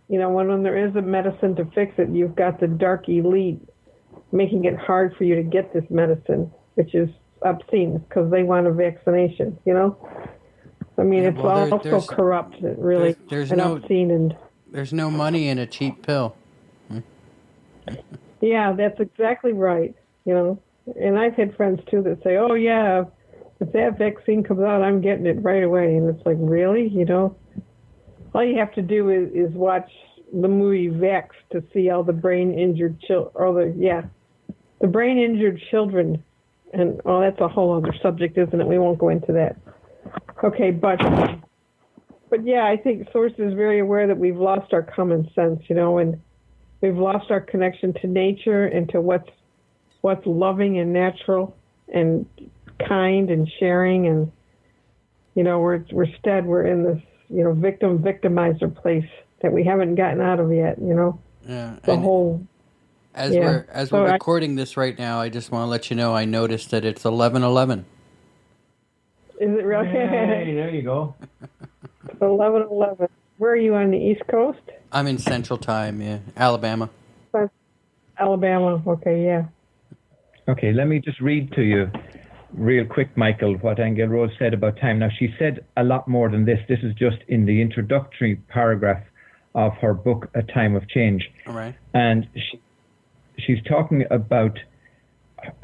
when there is a medicine to fix it, you've got the dark elite making it hard for you to get this medicine, which is obscene because they want a vaccination, I mean, it's also corrupt, really, and obscene. And there's no money in a cheap pill. Yeah, that's exactly right, And I've had friends, too, that say, oh, yeah, if that vaccine comes out, I'm getting it right away. And it's like, really? All you have to do is watch the movie Vax to see all the brain-injured the brain-injured children. And, that's a whole other subject, isn't it? We won't go into that. Okay, but yeah, I think Source is very aware that we've lost our common sense, and we've lost our connection to nature and to what's loving and natural and kind and sharing, and we're in this victimizer place that we haven't gotten out of yet. As we're recording this right now, I just want to let you know I noticed that it's 11:11. Is it really? Hey, there you go. 11:11. Where are you, on the East Coast? I'm in Central Time, yeah, Alabama. Alabama. Okay, yeah. Okay, let me just read to you real quick, Michael, what Aingeal Rose said about time. Now, she said a lot more than this. This is just in the introductory paragraph of her book, A Time of Change. All right. And she's talking about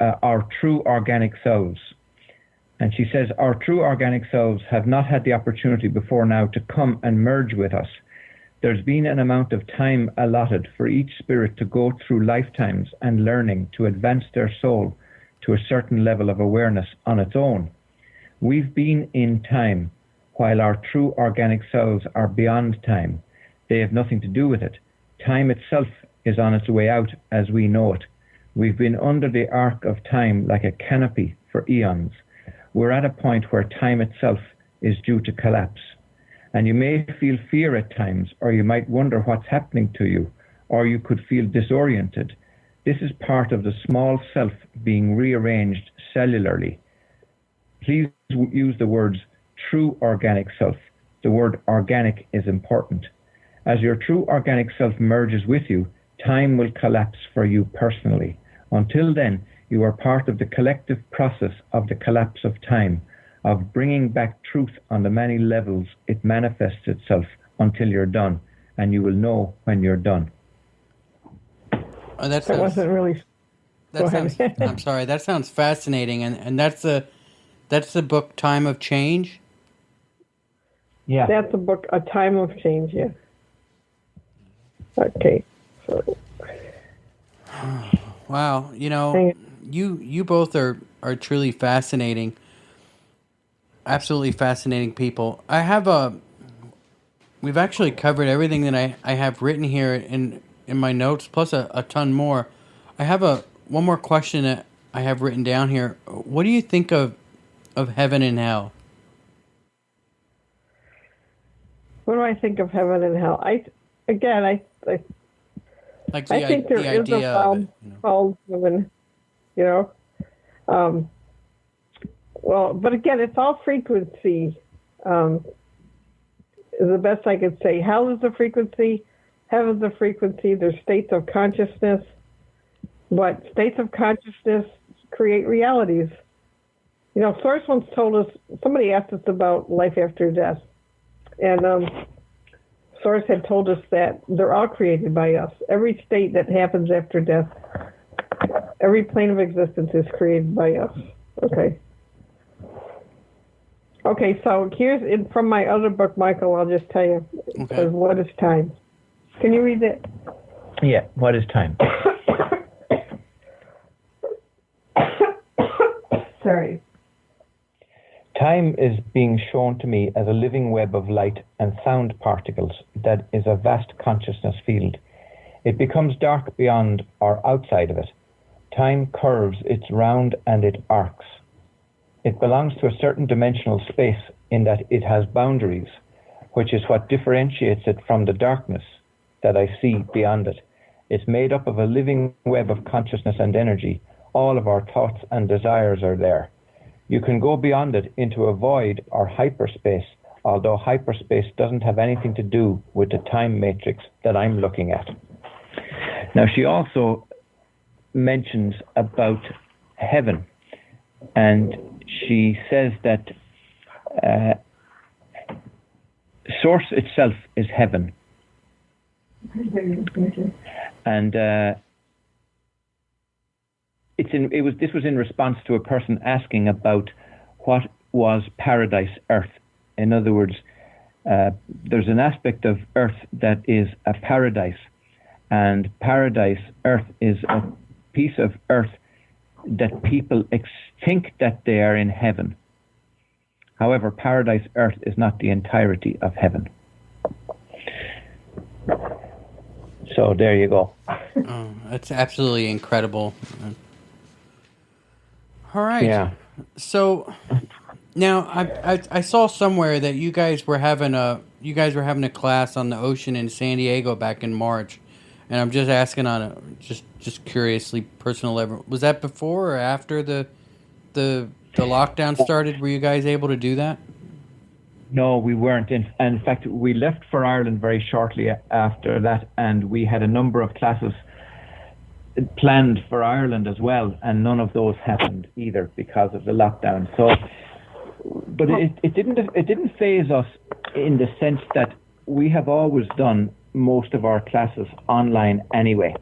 our true organic selves. And she says, our true organic selves have not had the opportunity before now to come and merge with us. There's been an amount of time allotted for each spirit to go through lifetimes and learning to advance their soul to a certain level of awareness on its own. We've been in time, while our true organic selves are beyond time. They have nothing to do with it. Time itself is on its way out as we know it. We've been under the arc of time like a canopy for eons. We're at a point where time itself is due to collapse. And you may feel fear at times, or you might wonder what's happening to you, or you could feel disoriented. This is part of the small self being rearranged cellularly. Please use the words true organic self. The word organic is important. As your true organic self merges with you, time will collapse for you personally. Until then, you are part of the collective process of the collapse of time, of bringing back truth on the many levels it manifests itself until you're done, and you will know when you're done. Oh, that wasn't really. I'm sorry. That sounds fascinating, and that's the book Time of Change. Yeah, that's a book, A Time of Change. Yeah. Okay. So. Wow, you both are truly fascinating. Absolutely fascinating people. We've actually covered everything that I have written here in my notes, plus a ton more. I have one more question that I have written down here. What do you think of heaven and hell? what do I think of heaven and hell? I think there is a realm called heaven. Well, but again, it's all frequency. Is the best I could say. Hell is a frequency. Heaven's a frequency. There's states of consciousness, but states of consciousness create realities. Source once told us. Somebody asked us about life after death, and Source had told us that they're all created by us. Every state that happens after death, every plane of existence is created by us. Okay, so here's from my other book, Michael, I'll just tell you. It says, what is time? Can you read it? Yeah, what is time? Sorry. Time is being shown to me as a living web of light and sound particles that is a vast consciousness field. It becomes dark beyond or outside of it. Time curves, it's round and it arcs. It belongs to a certain dimensional space in that it has boundaries, which is what differentiates it from the darkness that I see beyond it. It's made up of a living web of consciousness and energy. All of our thoughts and desires are there. You can go beyond it into a void or hyperspace, although hyperspace doesn't have anything to do with the time matrix that I'm looking at. Now, she also mentions about heaven, and she says that Source itself is heaven. And this was in response to a person asking about what was paradise Earth. In other words, there's an aspect of Earth that is a paradise, and paradise Earth is a piece of Earth that people think that they are in heaven. However, paradise Earth is not the entirety of heaven. So there you go. Oh, that's absolutely incredible. All right. Yeah. So now I saw somewhere that you guys were having a class on the ocean in San Diego back in March. And I'm just asking on a just curiously personal level. Was that before or after the lockdown started? Were you guys able to do that? No, we weren't. In fact, we left for Ireland very shortly after that, and we had a number of classes planned for Ireland as well, and none of those happened either because of the lockdown. So, but it didn't faze us in the sense that we have always done most of our classes online anyway.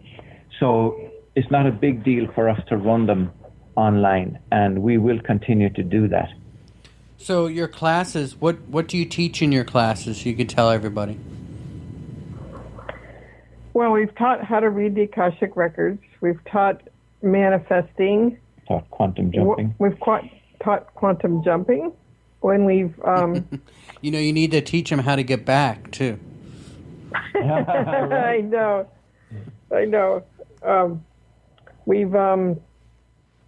So it's not a big deal for us to run them online, and we will continue to do that. So your classes, what do you teach in your classes? You could tell everybody. Well, we've taught how to read the Akashic Records. We've taught manifesting. Taught quantum jumping. We've taught quantum jumping. When we've... you need to teach them how to get back, too. I know. We've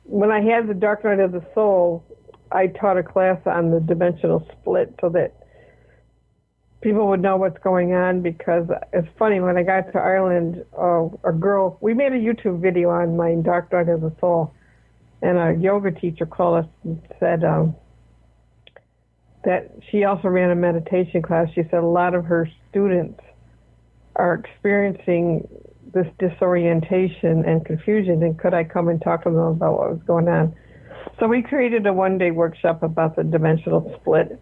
when I had the Dark Night of the Soul, I taught a class on the dimensional split so that people would know what's going on, because it's funny, when I got to Ireland, a girl, we made a YouTube video on my Dark Night of the Soul, and a yoga teacher called us and said that she also ran a meditation class. She said a lot of her students are experiencing this disorientation and confusion, and could I come and talk to them about what was going on? So we created a one-day workshop about the dimensional split.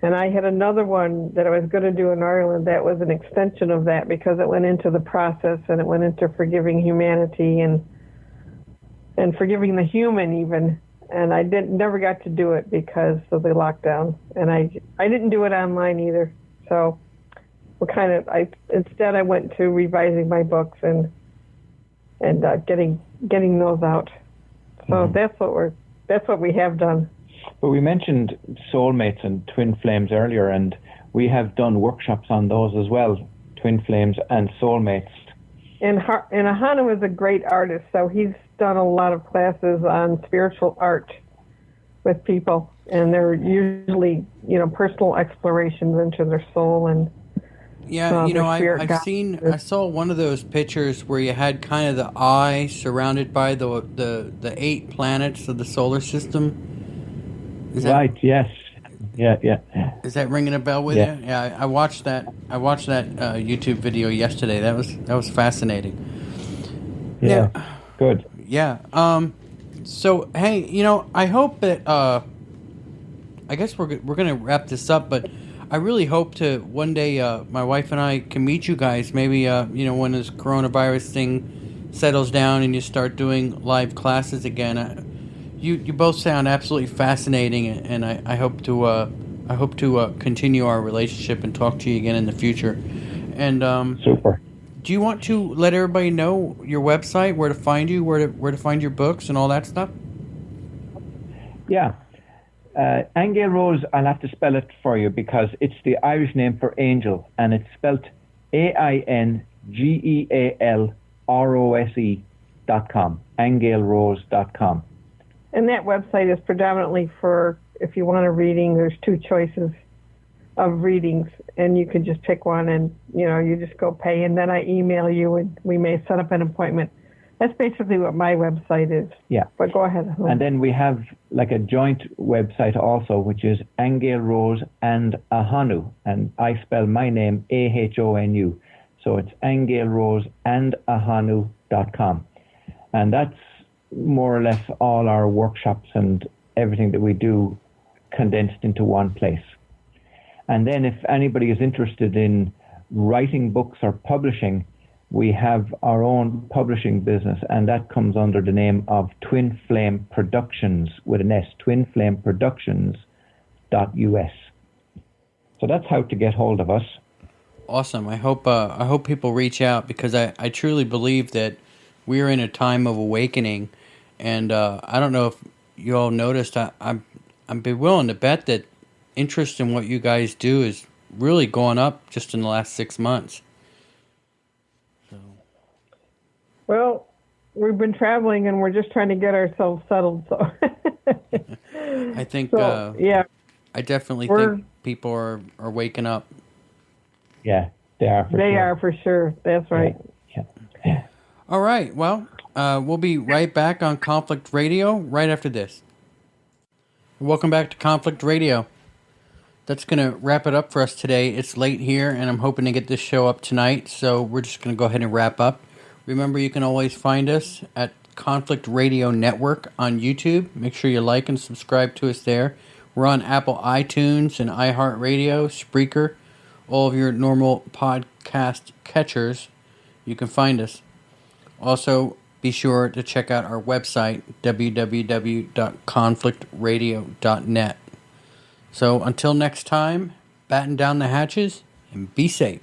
And I had another one that I was going to do in Ireland that was an extension of that, because it went into the process, and it went into forgiving humanity and forgiving the human even. And I never got to do it because of the lockdown. And I didn't do it online either. So instead I went to revising my books and getting those out. So that's what we have done. But we mentioned soulmates and twin flames earlier, and we have done workshops on those as well, twin flames and soulmates. And Ahonu is a great artist, so he's done a lot of classes on spiritual art. with people, and they're usually, personal explorations into their soul and Yeah, their spirit I guides. saw one of those pictures where you had kind of the eye surrounded by the 8 planets of the solar system. Right. Yes. Yeah. Yeah. Is that ringing a bell with Yeah. you? Yeah, I watched that. I watched that YouTube video yesterday. That was fascinating. Yeah. Yeah, Good. yeah. So hey, I hope that I guess we're gonna wrap this up, but I really hope to one day my wife and I can meet you guys. Maybe when this coronavirus thing settles down and you start doing live classes again. You both sound absolutely fascinating, and I hope to continue our relationship and talk to you again in the future. And Super. do you want to let everybody know your website, where to find you, where to find your books, and all that stuff? Yeah. Aingeal Rose, I'll have to spell it for you because it's the Irish name for angel, and it's spelt AINGEALROSE.com, aingealrose.com. And that website is predominantly for, if you want a reading, there's 2 choices of readings, and you can just pick one, and you just go pay, and then I email you, and we may set up an appointment. That's basically what my website is. Yeah. But go ahead. And then we have like a joint website also, which is Aingeal Rose and Ahonu, and I spell my name AHONU. So it's Aingeal Rose and Ahonu.com. And that's more or less all our workshops and everything that we do condensed into one place. And then if anybody is interested in writing books or publishing, we have our own publishing business, and that comes under the name of Twin Flame Productions with an S, twinflameproductions.us. So that's how to get hold of us. Awesome. I hope people reach out, because I truly believe that we're in a time of awakening, and I don't know if you all noticed. I'm be willing to bet that interest in what you guys do is really going up just in the last 6 months. So. Well, we've been traveling, and we're just trying to get ourselves settled. So I think. Yeah. I definitely think people are waking up. Yeah, they are. They are for sure. That's right. Yeah. All right. Well, we'll be right back on Conflict Radio right after this. Welcome back to Conflict Radio. That's going to wrap it up for us today. It's late here, and I'm hoping to get this show up tonight, so we're just going to go ahead and wrap up. Remember, you can always find us at Conflict Radio Network on YouTube. Make sure you like and subscribe to us there. We're on Apple iTunes and iHeartRadio, Spreaker, all of your normal podcast catchers. You can find us. Also, be sure to check out our website, www.conflictradio.net. So until next time, batten down the hatches and be safe.